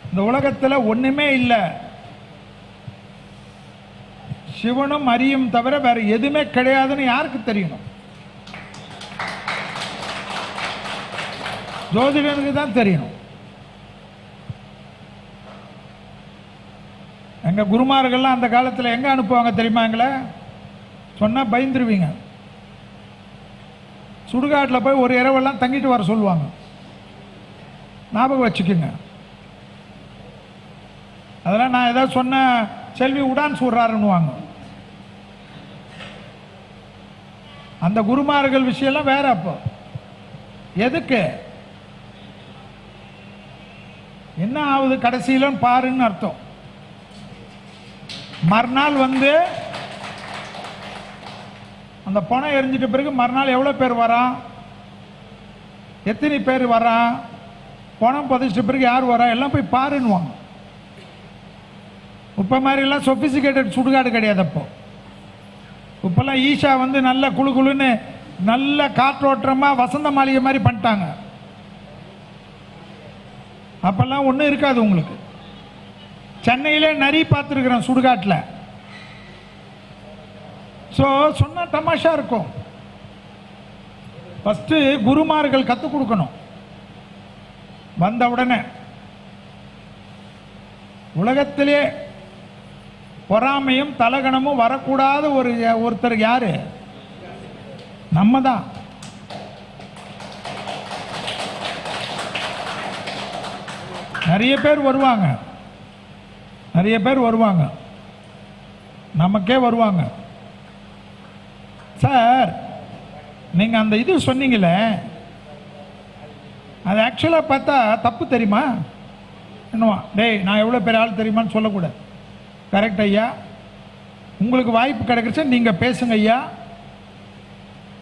இந்த உலகத்தில் ஒண்ணுமே இல்லை, சிவனும் அரியும் தவிர வேற எதுவுமே கிடையாதுன்னு யாருக்கு தெரியணும்? ஜோதிடனுக்கு தான் தெரியணும். எங்க குருமார்கள்லாம் அந்த காலத்தில் எங்க அனுப்புவாங்க தெரியுமா? எங்களை சொன்னா பயந்துருவீங்க. சுடுகாட்டில் போய் ஒரு இரவெல்லாம் தங்கிட்டு வர சொல்லுவாங்க. ஞாபகம் வச்சுக்கோங்க. அதெல்லாம் நான் ஏதாவது சொன்ன செல்வி உடான் சொல்றாருன்னுவாங்க. அந்த குருமார்கள் விஷயம்லாம் வேற. அப்போ எதுக்கு என்ன ஆகுது கடைசியிலும் பாருன்னு அர்த்தம். மறுநாள் வந்து அந்த பணம் எரிஞ்சிட்ட பிறகு மறுநாள் எவ்வளவு பேர் வரான், எத்தனை பேர் வரான், பணம் புதைச்சிட்ட பிறகு யார் வரா, எல்லாம் போய் பாருன்னுவாங்க. இப்ப மாதிரி எல்லாம் சொபிஸ்டிகேட்டட் சுடுகாடு கிடையாது. அப்போ இப்போல்லாம் ஈஷா வந்து நல்ல குழு குழுன்னு நல்ல காற்றோட்டமாக வசந்த மாளிகை மாதிரி பண்ணிட்டாங்க. அப்போல்லாம் ஒன்றும் இருக்காது உங்களுக்கு. சென்னையிலே நரி பார்த்துருக்குறேன் சுடுகாட்டில். ஸோ சொன்னால் தமாஷா இருக்கும். ஃபஸ்ட்டு குருமார்கள் கற்றுக் கொடுக்கணும். வந்த உடனே உலகத்திலே பொறாமையும் தலகணமும் வரக்கூடாத ஒருத்தர் யாரு? நம்ம தான். நிறைய பேர் வருவாங்க, நிறைய பேர் வருவாங்க, நமக்கே வருவாங்க. சார் நீங்கள் அந்த இது சொன்னீங்களே, அது ஆக்சுவலாக பார்த்தா தப்பு தெரியுமா? என்னவா டேய் நான் எவ்வளோ பெரிய ஆள் தெரியுமான்னு சொல்லக்கூடாது. கரெக்ட் ஐயா, உங்களுக்கு வாய்ப்பு கிடைக்கிறச்ச நீங்கள் பேசுங்க ஐயா,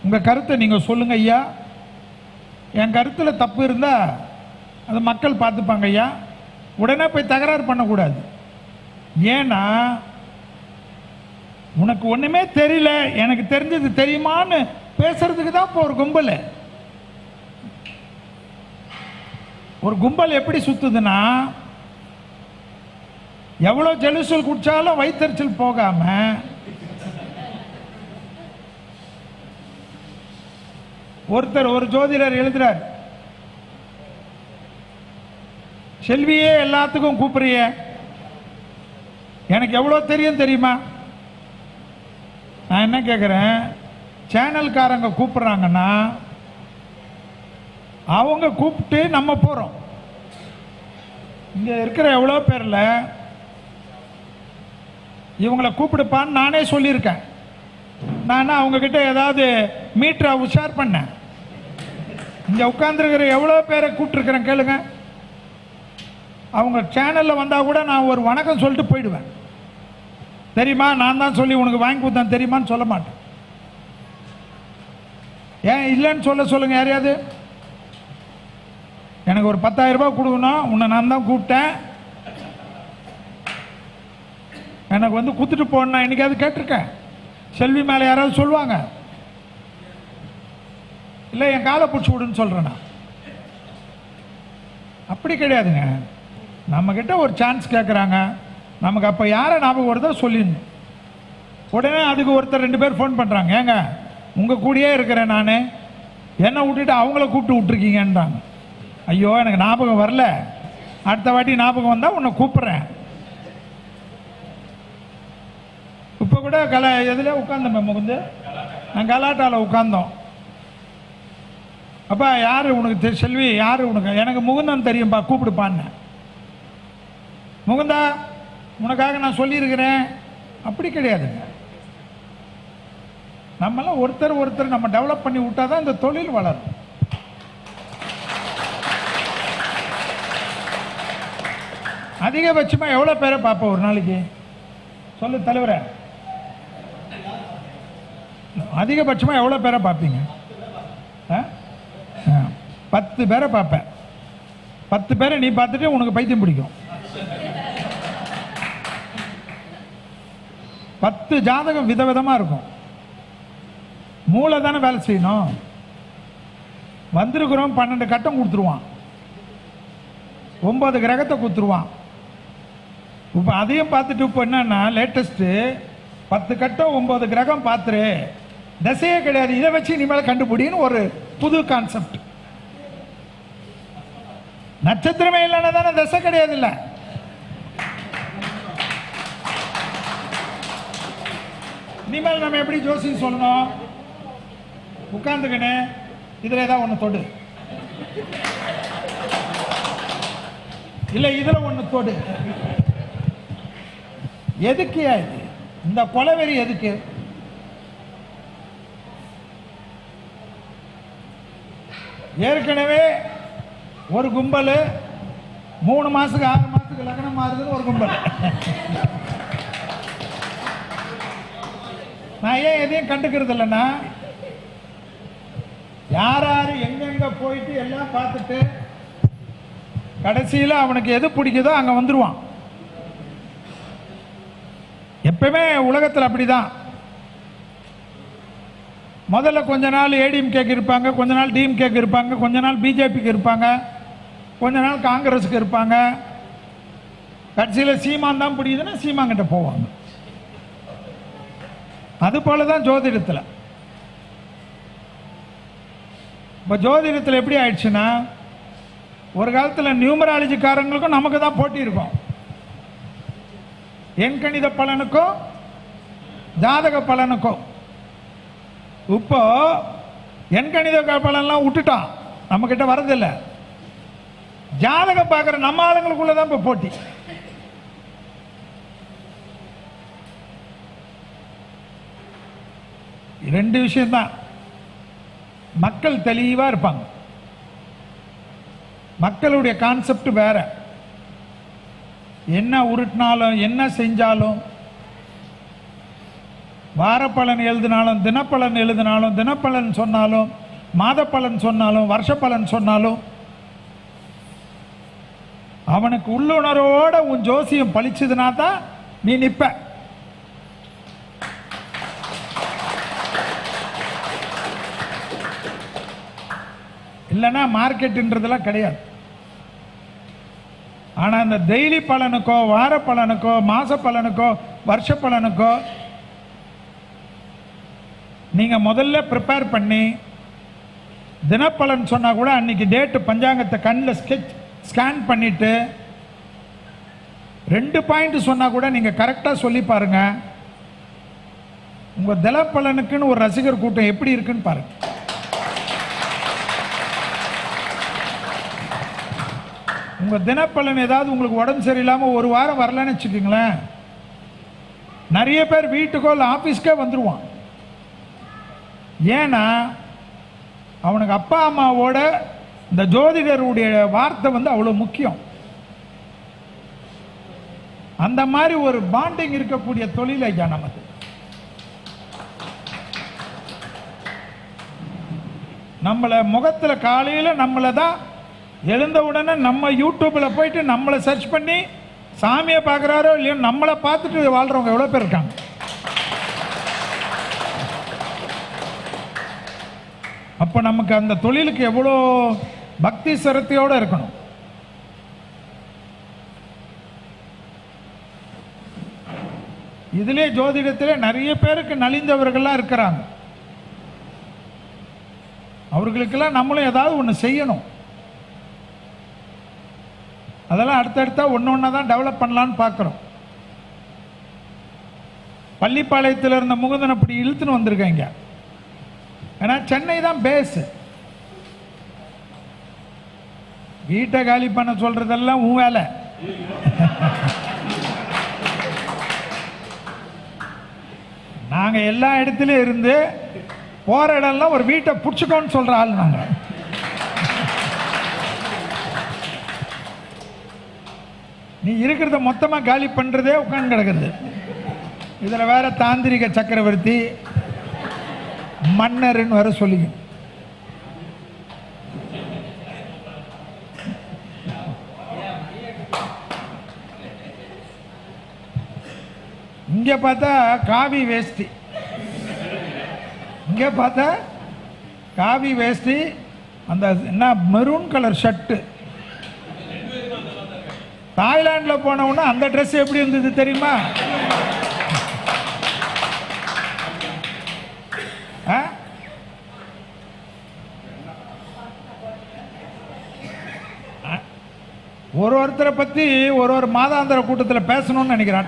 உங்கள் கருத்தை நீங்கள் சொல்லுங்க ஐயா. என் கருத்தில் தப்பு இருந்தால் அது மக்கள் பார்த்துப்பாங்க ஐயா. உடனே போய் தகராறு பண்ணக்கூடாது. ஏன்னா உனக்கு ஒன்றுமே தெரியல, எனக்கு தெரிஞ்சது தெரியுமான்னு பேசுறதுக்கு தான் இப்போ ஒரு கும்பல். ஒரு கும்பல் எப்படி சுத்துதுன்னா, எவ்வளோ ஜெலுசல் குடிச்சாலும் வயிற்றுச்சல் போகாம ஒருத்தர் ஒரு ஜோதிடர் எழுதுறார், செல்வியே எல்லாத்துக்கும் கூப்பிடுறிய, எனக்கு எவ்வளோ தெரியும் தெரியுமா? நான் என்ன கேட்குறேன், சேனல்காரங்க கூப்பிடுறாங்கன்னா அவங்க கூப்பிட்டு நம்ம போகிறோம். இங்கே இருக்கிற எவ்வளோ பேரில் இவங்களை கூப்பிடுப்பான்னு நானே சொல்லியிருக்கேன். நான் அவங்கக்கிட்ட ஏதாவது மீட்டரை உஷார் பண்ணேன். இங்கே உட்காந்துருக்கிற எவ்வளோ பேரை கூப்பிட்டுருக்கிறேன் கேளுங்க. அவங்க சேனலில் வந்தால் கூட நான் ஒரு வணக்கம் சொல்லிட்டு போயிடுவேன். தெரியுமா, நான் தான் சொல்லி உனக்கு வாங்கி கொடுத்தேன் தெரியுமான்னு சொல்ல மாட்டேன். ஏன் இல்லைன்னு சொல்லுங்கள் யாரையாவது. எனக்கு ஒரு 10,000 ரூபாய் கொடுக்கணும், உன்னை நான் தான் கூப்பிட்டேன், எனக்கு வந்து குத்துட்டு போன என்னைக்காவது கேட்டிருக்கேன்? செல்வி மேலே யாராவது சொல்லுவாங்க? இல்லை என் காலை பிடிச்சி விடுன்னு சொல்கிறேன் நான். அப்படி கிடையாதுங்க. நம்மக்கிட்ட ஒரு சான்ஸ் கேட்குறாங்க, நமக்கு அப்போ யாரை ஞாபகம் வருதோ சொல்லிடணும். உடனே அதுக்கு ஒருத்தர் 2 பேர் ஃபோன் பண்ணுறாங்க, ஏங்க உங்கள் கூடயே இருக்கிறேன் நான், என்னை விட்டுட்டு அவங்கள கூப்பிட்டு விட்டுருக்கீங்கன்றாங்க. ஐயோ எனக்கு ஞாபகம் வரல, அடுத்த வாட்டி ஞாபகம் வந்தால் உன்னை கூப்பிட்றேன். இப்போ கூட எதில் உட்காந்தோம் முகுந்து, நான் கலாட்டாவில் உட்காந்தோம். அப்பா யார் உனக்கு செல்வி யார் உனக்கு? எனக்கு முகுந்தன் தெரியும்பா கூப்பிடுப்பான்னு. முகுந்தா உனக்காக நான் சொல்லியிருக்கிறேன். அப்படி கிடையாதுங்க. நம்மளாம் ஒருத்தர் நம்ம டெவலப் பண்ணி விட்டா தான் இந்த தொழில் வளரும். அதிகபட்சமாக எவ்வளோ பேரை பார்ப்போம் ஒரு நாளைக்கு? சொல்லு தலைவரே, அதிகபட்சமாக எவ்வளோ பேரை பார்ப்பீங்க? 10 பேரை பார்ப்பேன். 10 பேரை நீ பார்த்துட்டு உனக்கு பைத்தியம் பிடிக்கும். 10 ஜாதகம் விதவிதமாக இருக்கும். மூளை தானே வேலை செய்யணும். வந்திருக்கிறோம் 12 கட்டம் கொடுத்துருவான், 9 கிரகத்தை கொடுத்துருவான். இப்போ அதையும் பார்த்துட்டு இப்போ என்னன்னா லேட்டஸ்ட்டு 10 கட்டம் 9 கிரகம் பார்த்துரு, தசையே கிடையாது, இதை வச்சு இனிமேல் கண்டுபிடின்னு ஒரு புது கான்செப்ட். நட்சத்திரமே இல்லைன்னா தானே தசை கிடையாது. இல்லை இனிமேல் நம்ம எப்படி ஜோசியம் சொல்லணும்? உட்காந்துக்கினே இதில் ஏதாவது ஒன்று தொடு, இல்லை இதில் ஒன்று தொடு. எதுக்கு இது? இந்த கொலைவெறி எதுக்கு? ஏற்கனவே ஒரு கும்பல் 3 மாசத்துக்கு 6 மாசத்துக்கு லக்னம் மாறுதுன்னு ஒரு கும்பல். நான் ஏன் எதையும் கண்டுக்கிறது இல்லைன்னா, யார் யார் எங்கெங்க போயிட்டு எல்லாம் பார்த்துட்டு கடைசியில் அவனுக்கு எது பிடிக்குதோ அங்கே வந்துடுவான். எப்பவுமே உலகத்தில் அப்படிதான். முதல்ல கொஞ்ச நாள் ஏடிஎம்கேக்கு இருப்பாங்க, கொஞ்ச நாள் டிஎம்கேக்கு இருப்பாங்க, கொஞ்ச நாள் பிஜேபிக்கு இருப்பாங்க, கொஞ்ச நாள் காங்கிரஸுக்கு இருப்பாங்க. கட்சியில் சீமான் தான் பிடிக்குதுன்னா சீமான்கிட்ட போவாங்க. அது போல தான் ஜோதிடத்தில். இப்போ ஜோதிடத்தில் எப்படி ஆயிடுச்சுன்னா, ஒரு காலத்தில் நியூமராலஜிக்காரங்களுக்கும் நமக்கு தான் போட்டி இருக்கும். எண்கணித பலனுக்கும் ஜாதக பலனுக்கும். இப்போ எண்கணித பலன்லாம் விட்டுட்டான், நம்ம கிட்ட வரதில்லை. ஜாதகம் பார்க்குற நம்ம ஆளுங்களுக்குள்ள தான் இப்போ போட்டி. ரெண்டு விஷயம்தான். மக்கள் தெளிவாக இருப்பாங்க. மக்களுடைய கான்செப்ட் வேற. என்ன உருட்டினாலும் என்ன செஞ்சாலும், வாரப்பலன் எழுதினாலும் தினப்பலன் எழுதினாலும் தினப்பலன் சொன்னாலும் மாத பலன் சொன்னாலும் வருஷ பலன் சொன்னாலும் அவனுக்கு உள்ளுணர்வோட உன் ஜோசியம் பழிச்சதுனா தான் நீ நிற்ப. இல்லைன்னா மார்க்கெட்டுன்றதெல்லாம் கிடையாது. ஆனால் இந்த டெய்லி பலனுக்கோ வார பலனுக்கோ மாச பலனுக்கோ வருஷ பலனுக்கோ நீங்கள் முதல்ல ப்ரிப்பேர் பண்ணி தினப்பலன் சொன்னால் கூட அன்னைக்கு டேட்டு பஞ்சாங்கத்தை கண்ணில் ஸ்கேன் பண்ணிட்டு 2 பாயிண்ட் சொன்னால் கூட நீங்கள் கரெக்டாக சொல்லி பாருங்க. உங்கள் தினப்பலனுக்குன்னு ஒரு ரசிகர் கூட்டம் எப்படி இருக்குன்னு பாருங்க. உங்கள் தினப்பலன் ஏதாவது உங்களுக்கு உடம்பு சரியில்லாமல் ஒரு வாரம் வரலன்னு வச்சுக்கோங்களேன், நிறைய பேர் வீட்டுக்கோ இல்லை ஆஃபீஸ்க்கே வந்துடுவான். ஏன்னா அவனுக்கு அப்பா அம்மாவோட இந்த ஜோதிடருடைய வார்த்தை அவ்வளோ முக்கியம். அந்த மாதிரி ஒரு பாண்டிங் இருக்கக்கூடிய தொழில் ஐயா நமக்கு. நம்மளை முகத்தில் காலையில் நம்மளை தான் எழுந்த உடனே நம்ம யூடியூப்பில் போயிட்டு நம்மளை சர்ச் பண்ணி சாமியை பார்க்குறாரோ இல்லையோ நம்மளை பார்த்துட்டு வாழ்கிறவங்க எவ்வளோ பேர் இருக்காங்க. அப்போ நமக்கு அந்த தொழிலுக்கு எவ்வளோ பக்தி சிரத்தையோடு இருக்கணும். இதிலே ஜோதிடத்திலே நிறைய பேருக்கு நலிந்தவர்கள்லாம் இருக்கிறாங்க. அவர்களுக்கெல்லாம் நம்மளும் ஏதாவது ஒன்று செய்யணும். அதெல்லாம் அடுத்தடுத்தா ஒன்று ஒன்றா தான் டெவலப் பண்ணலான்னு பார்க்குறோம். பள்ளிப்பாளையத்தில் இருந்த முகுந்தன் அப்படி இழுத்துன்னு வந்திருக்காங்க. ஏன்னா சென்னை தான் பேஸ். வீட்டை காலி பண்ண சொல்றதெல்லாம் உன் வேலை. நாங்க எல்லா இடத்துலயும் இருந்து போற இடம்லாம் ஒரு வீட்டை புடிச்சுக்கோன்னு சொல்ற ஆள் நாங்க. நீ இருக்கிறத மொத்தமா காலி பண்றதே உட்காந்து கிடக்குது. இதுல வேற தாந்திரிக சக்கரவர்த்தி மன்னர்னு வர சொல்லி இங்க பார்த்தா காவி வேஷ்டி, இங்க பார்த்தா காவி வேஷ்டி, அந்த என்ன மெரூன் கலர் ஷர்ட்டு. தாய்லாந்துல போனவுடனே அந்த ட்ரெஸ் எப்படி இருந்தது தெரியுமா? ஒருத்தரை பத்தி ஒரு மாதாந்திர கூட்டத்தில் பேசணும்னு நினைக்கிறேன்.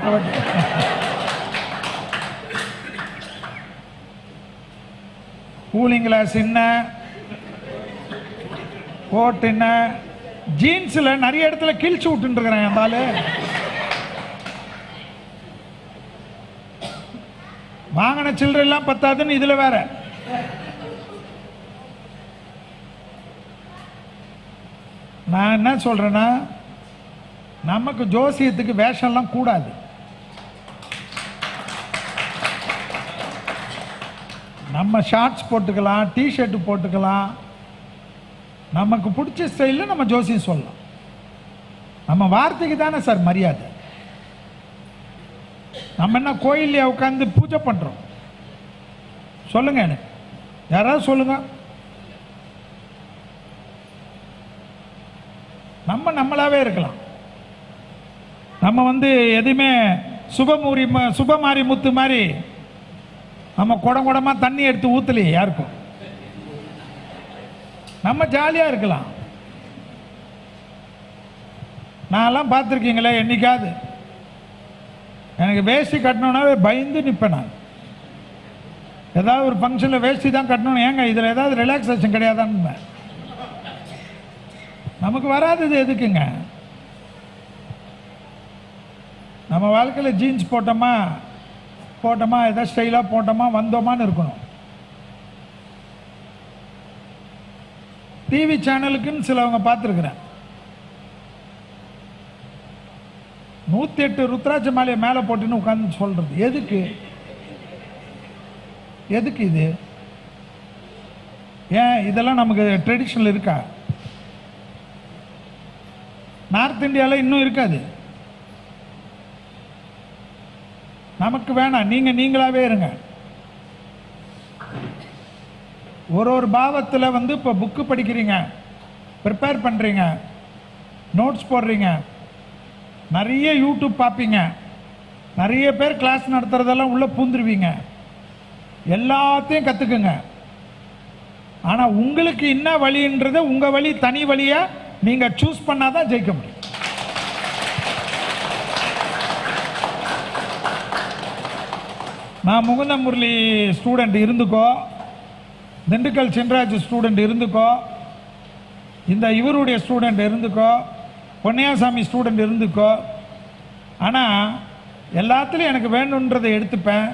கூலிங் கிளாஸ் என்ன, கோட் என்ன, ஜீன்ஸ்ல நிறைய இடத்துல கிழிச்சு விட்டு இருக்கிறேன். அந்த வாங்கின சில்லறை எல்லாம் பத்தாதுன்னு இதுல வேற. நான் என்ன சொல்றேன்னா, நமக்கு ஜோசியத்துக்கு வேஷம்லாம் கூடாது. நம்ம ஷார்ட்ஸ் போட்டுக்கலாம், டிஷர்ட் போட்டுக்கலாம், நமக்கு பிடிச்ச ஸ்டைலில் நம்ம ஜோசியம் சொல்லலாம். நம்ம வார்த்தைக்கு தானே சார் மரியாதை. நம்ம என்ன கோயிலே உட்காந்து பூஜை பண்றோம்? சொல்லுங்க எனக்கு. யாராவது சொல்லுங்க. நம்மளாவே இருக்கலாம். நம்ம எதுவுமே சுபமாரி முத்து மாதிரி நம்ம குடமா தண்ணி எடுத்து ஊத்தலையே யாருக்கும். நம்ம ஜாலியாக இருக்கலாம். நான்லாம் பார்த்துருக்கீங்களே, என்னைக்காவது எனக்கு வேஷ்டி கட்டணுன்னாவே பயந்து நிற்பேன். நான் ஏதாவது ஒரு ஃபங்க்ஷனில் வேஷ்டி தான் கட்டணும், ஏங்க இதில் ஏதாவது ரிலாக்ஸேஷன் கிடையாதான்னு. நமக்கு வராதது எதுக்குங்க? நம்ம வாழ்க்கையில் ஜீன்ஸ் போட்டோமா ஏதாவது ஸ்டைலாக போட்டோமா வந்தோமான்னு இருக்கணும். டிவி சேனலுக்குன்னு சிலவங்க பார்த்துருக்குறேன், 108 ருத்ராட்ச மாலையை மேலே போட்டுன்னு உட்காந்து சொல்றது எதுக்கு? இது ஏன் இதெல்லாம் நமக்கு ட்ரெடிஷனல் இருக்கா? நார்த் இந்தியாவில் இன்னும் இருக்காது. நமக்கு வேணாம், நீங்களாவே இருங்க. ஒரு பாவத்தில் இப்போ புக்கு படிக்கிறீங்க, ப்ரிப்பேர் பண்ணுறீங்க, நோட்ஸ் போடுறீங்க, நிறைய யூடியூப் பார்ப்பீங்க, நிறைய பேர் கிளாஸ் நடத்துறதெல்லாம் உள்ளே பூந்துருவீங்க, எல்லாத்தையும் கற்றுக்குங்க. ஆனால் உங்களுக்கு என்ன வழின்றது உங்கள் வழி தனி வழியாக நீங்கள் சூஸ் பண்ணாதான் ஜெயிக்க முடியும். நான் முகுந்த முரளி ஸ்டூடெண்ட் இருந்துக்கோ, திண்டுக்கல் சின்ராஜ் ஸ்டூடெண்ட் இருந்துக்கோ, இந்த இவருடைய ஸ்டூடெண்ட் இருந்துக்கோ, பொன்னையாசாமி ஸ்டூடெண்ட் இருந்துக்கோ, ஆனால் எல்லாத்துலேயும் எனக்கு வேணுன்றதை எடுத்துப்பேன்.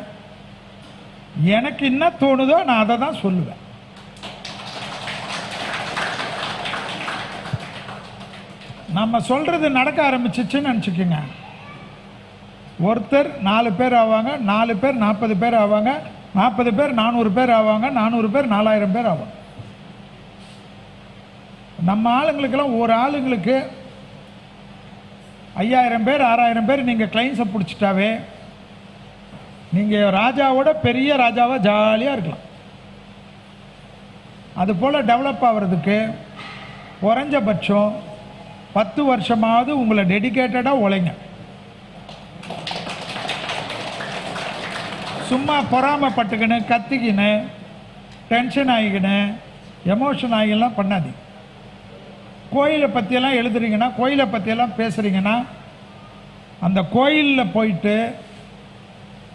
எனக்கு என்ன தோணுதோ நான் அதை தான் சொல்லுவேன். நம்ம சொல்றது நடக்க ஆரம்பிச்சிச்சுன்னு நினச்சிக்கோங்க, ஒருத்தர் 4 பேர் ஆவாங்க, 4 பேர் 40 பேர் ஆவாங்க, 40 பேர் 400 பேர் ஆவாங்க, 400 பேர் 4000 பேர் ஆவாங்க. நம்ம ஆளுங்களுக்கெல்லாம் ஒரு ஆளுங்களுக்கு 5000 பேர் 6000 பேர் நீங்கள் கிளைண்ட்ஸை பிடிச்சிட்டாவே நீங்கள் ராஜாவோட பெரிய ராஜாவாக ஜாலியாக இருக்கலாம். அதுபோல் டெவலப் ஆகிறதுக்கு குறைஞ்சபட்சம் 10 வருஷமாவது உங்களை டெடிகேட்டடாக உழைங்க. சும்மா பொறாமப்பட்டுக்கின்னு கத்திக்கின்னு டென்ஷன் ஆகிக்கின்னு எமோஷன் ஆகிலாம் பண்ணாதீங்க. கோயிலை பற்றியெல்லாம் எழுதுறீங்கன்னா, கோயிலை பற்றியெல்லாம் பேசுகிறீங்கன்னா, அந்த கோயிலில் போயிட்டு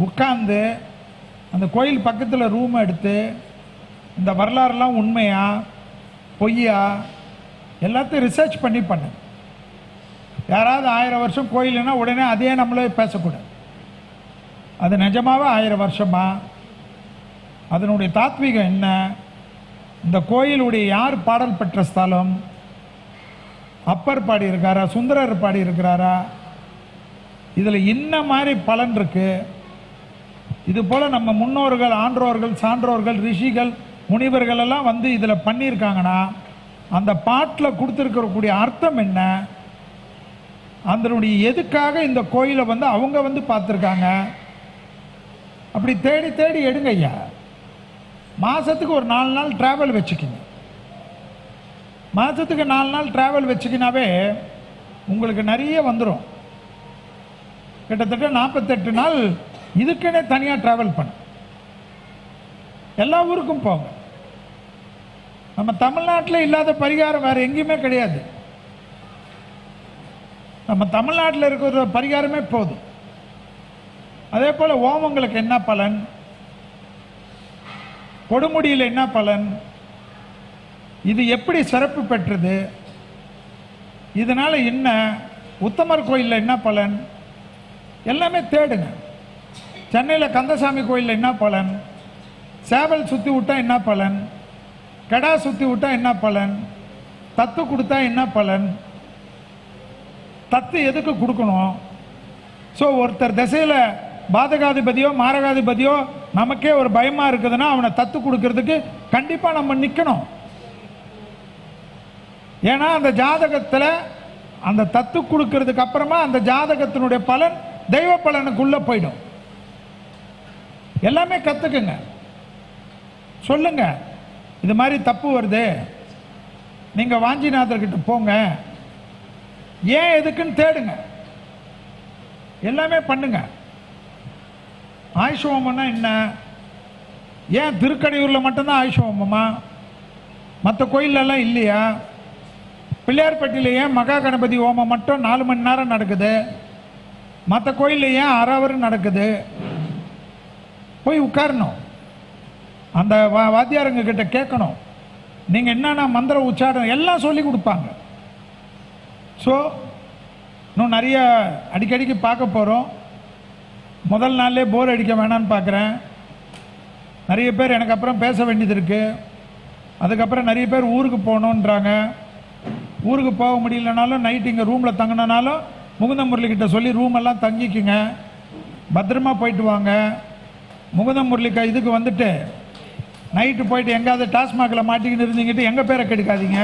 உட்காந்து அந்த கோயில் பக்கத்தில் ரூம் எடுத்து இந்த வரலாறுலாம் உண்மையா பொய்யா எல்லாத்தையும் ரிசர்ச் பண்ணி பண்ணு. யாராவது 1000 வருஷம் கோயில்னா உடனே அதே நம்மளே பேசக்கூடாது. அது நிஜமாவே 1000 வருஷமா, அதனுடைய தாத்வீகம் என்ன, இந்த கோயிலுடைய யார் பாடல் பெற்ற ஸ்தலம், அப்பர் பாடி இருக்காரா, சுந்தரர் பாடி இருக்கிறாரா, இதில் என்ன மாதிரி பலன் இருக்கு. இது போல் நம்ம முன்னோர்கள், ஆன்றோர்கள், சான்றோர்கள், ரிஷிகள், முனிவர்கள் எல்லாம் இதில் பண்ணியிருக்காங்கன்னா அந்த பாட்டில் கொடுத்துருக்கக்கூடிய அர்த்தம் என்ன, அதனுடைய எதுக்காக இந்த கோயிலை அவங்க பார்த்துருக்காங்க. அப்படி தேடி தேடி எடுங்க ஐயா. மாதத்துக்கு ஒரு 4 நாள் ட்ராவல் வச்சுக்கிங்க. மாதத்துக்கு 4 நாள் ட்ராவல் வச்சுக்கினாவே உங்களுக்கு நிறைய வந்துடும். கிட்டத்தட்ட 48 நாள் இதுக்குன்னே தனியாக ட்ராவல் பண்ண எல்லா ஊருக்கும் போங்க. நம்ம தமிழ்நாட்டில் இல்லாத பரிகாரம் வேறு எங்கேயுமே கிடையாது. நம்ம தமிழ்நாட்டில் இருக்கிற பரிகாரமே போதும். அதே போல் ஓமங்களுக்கு என்ன பலன், கொடுமுடியில் என்ன பலன், இது எப்படி சிறப்பு பெற்றது, இதனால் என்ன, உத்தமர் கோயிலில் என்ன பலன், எல்லாமே தேடுங்க. சென்னையில் கந்தசாமி கோயிலில் என்ன பலன், சேவல் சுற்றி விட்டால் என்ன பலன், கடா சுற்றி விட்டால் என்ன பலன், தத்து கொடுத்தா என்ன பலன், தத்து எதுக்கு கொடுக்கணும். ஸோ ஒருத்தர் திசையில் பாதகாதிபதியோ மாரகாதிபதியோ நமக்கே ஒரு பயமாக இருக்குதுன்னா அவனை தத்து கொடுக்கறதுக்கு கண்டிப்பாக நம்ம நிற்கணும். ஏன்னா அந்த ஜாதகத்தில் அந்த தத்து கொடுக்கறதுக்கு அப்புறமா அந்த ஜாதகத்தினுடைய பலன் தெய்வ பலனுக்குள்ளே போயிடும். எல்லாமே கற்றுக்குங்க. சொல்லுங்க, இது மாதிரி தப்பு வருது, நீங்கள் வாஞ்சிநாதர்கிட்ட போங்க, ஏன் எதுக்குன்னு தேடுங்க, எல்லாமே பண்ணுங்க. ஆயுஷ் ஹோமம்னா என்ன? ஏன் திருக்கடையூரில் மட்டும்தான் ஆயுஷ் ஹோமமா? மற்ற கோயிலெல்லாம் இல்லையா? பிள்ளையார்பட்டியில் ஏன் மகா கணபதி ஹோமம் மட்டும் 4 மணி நேரம் நடக்குது? மற்ற கோயிலில் ஏன் 1/2 hour நடக்குது? போய் உட்காரணும், அந்த வாத்தியாருங்க கிட்ட கேட்கணும், நீங்கள் என்னென்ன மந்திர உச்சாரணம் எல்லாம் சொல்லி கொடுப்பாங்க. ஸோ இன்னும் நிறைய அடிக்கடிக்கு பார்க்க போகிறோம். முதல் நாள்லே போர் அடிக்க வேணான்னு பார்க்குறேன். நிறைய பேர் எனக்கு அப்புறம் பேச வேண்டியது இருக்குது. அதுக்கப்புறம் நிறைய பேர் ஊருக்கு போகணுன்றாங்க. ஊருக்கு போக முடியலனாலும் நைட்டு இங்கே ரூமில் தங்கினாலும் முகுந்த முரளிக்கிட்ட சொல்லி ரூமெல்லாம் தங்கிக்குங்க, பத்திரமா போயிட்டு வாங்க. முகுந்த முரளிக்கா இதுக்கு வந்துட்டு நைட்டு போயிட்டு எங்கேயாவது டாஸ்மாகில் மாட்டிக்கிட்டு இருந்தீங்கிட்டு எங்கள் பேரை கெடுக்காதீங்க.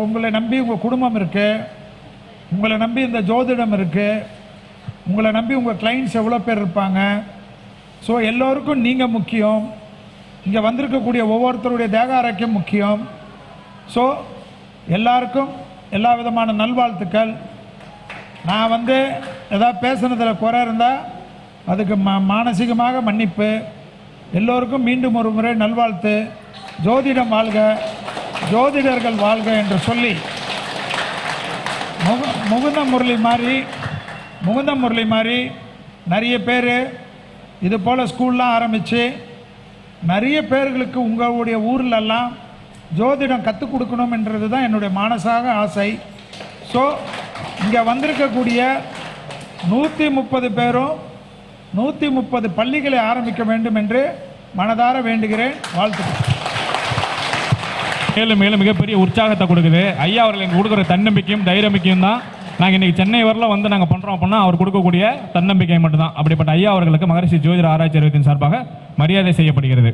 உங்களை நம்பி உங்கள் குடும்பம் இருக்குது, உங்களை நம்பி இந்த ஜோதிடம் இருக்குது, உங்களை நம்பி உங்கள் கிளைண்ட்ஸ் எவ்வளோ பேர் இருப்பாங்க. ஸோ எல்லோருக்கும் நீங்கள் முக்கியம், இங்கே வந்திருக்கக்கூடிய ஒவ்வொருத்தருடைய தேக ஆரோக்கியம் முக்கியம். ஸோ எல்லாருக்கும் எல்லா விதமான நல்வாழ்த்துக்கள். நான் ஏதாவது பேசுனதில் குறை இருந்தால் அதுக்கு மானசீகமாக மன்னிப்பு. எல்லோருக்கும் மீண்டும் ஒரு முறை நல்வாழ்த்து. ஜோதிடம் வாழ்க, ஜோதிடர்கள் வாழ்க என்று சொல்லி முகுந்த முரளி மாதிரி நிறைய பேர் இது போல் ஸ்கூல்லாம் ஆரம்பித்து நிறைய பேர்களுக்கு உங்களுடைய ஊர்லெல்லாம் ஜோதிடம் கற்றுக் கொடுக்கணும் என்றது தான் என்னுடைய மானசாக ஆசை. ஸோ இங்கே வந்திருக்கக்கூடிய 130 பேரும் 130 பள்ளிகளை ஆரம்பிக்க வேண்டும் என்று மனதார வேண்டுகிறேன். வாழ்த்துக்கள். மேலும் மேலும் மிகப்பெரிய உற்சாகத்தை கொடுக்குது. ஐயா அவர்கள் எங்களுக்கு கொடுக்குற தன்னம்பிக்கையும் தைரியமிக்கையும் தான் நாங்கள் இன்றைக்கி சென்னை வரல நாங்கள் பண்ணுறோம் அப்படின்னா அவர் கொடுக்கக்கூடிய தன்னம்பிக்கை மட்டும்தான். அப்படிப்பட்ட ஐயா அவர்களுக்கு மகரிஷி ஜோதிட ஆராய்ச்சி அறிவியத்தின் சார்பாக மரியாதை செய்யப்படுகிறது.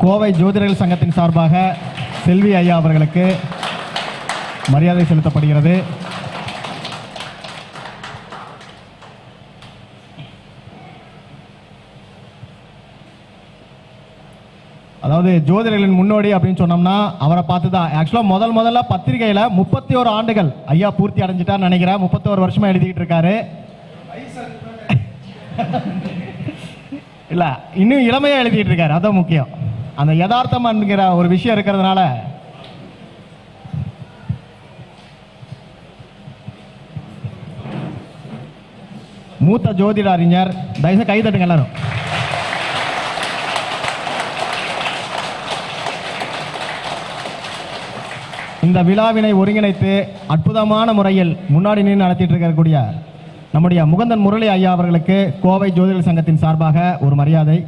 கோவை ஜோதிடர்கள் சங்கத்தின் சார்பாக செல்வி ஐயா அவர்களுக்கு மரியாதை செலுத்தப்படுகிறது. அதாவது ஜோதிடர்களின் முன்னோடி அப்படின்னு சொன்னோம்னா அவரை பார்த்து தான். ஆக்சுவலாக முதல்ல பத்திரிகையில் 31 ஆண்டுகள் ஐயா பூர்த்தி அடைஞ்சிட்டான்னு நினைக்கிறேன். 31 வருஷமா எழுதிக்கிட்டு இருக்காரு. இல்லை, இன்னும் இளமையாக எழுதிட்டு இருக்காரு. அதான் முக்கியம். அந்த யதார்த்தம் என்கிற ஒரு விஷயம் இருக்கிறதுனால மூத்த ஜோதிட அறிஞர், தயவுசெய்து கை தட்டுங்க எல்லாரும். இந்த விழாவினை ஒருங்கிணைத்து அற்புதமான முறையில் முன்னாடி நின்று நடத்திட்டு இருக்கக்கூடிய நம்முடைய முகுந்தன் முரளி ஐயா அவர்களுக்கு கோவை ஜோதிடர் சங்கத்தின் சார்பாக ஒரு மரியாதை.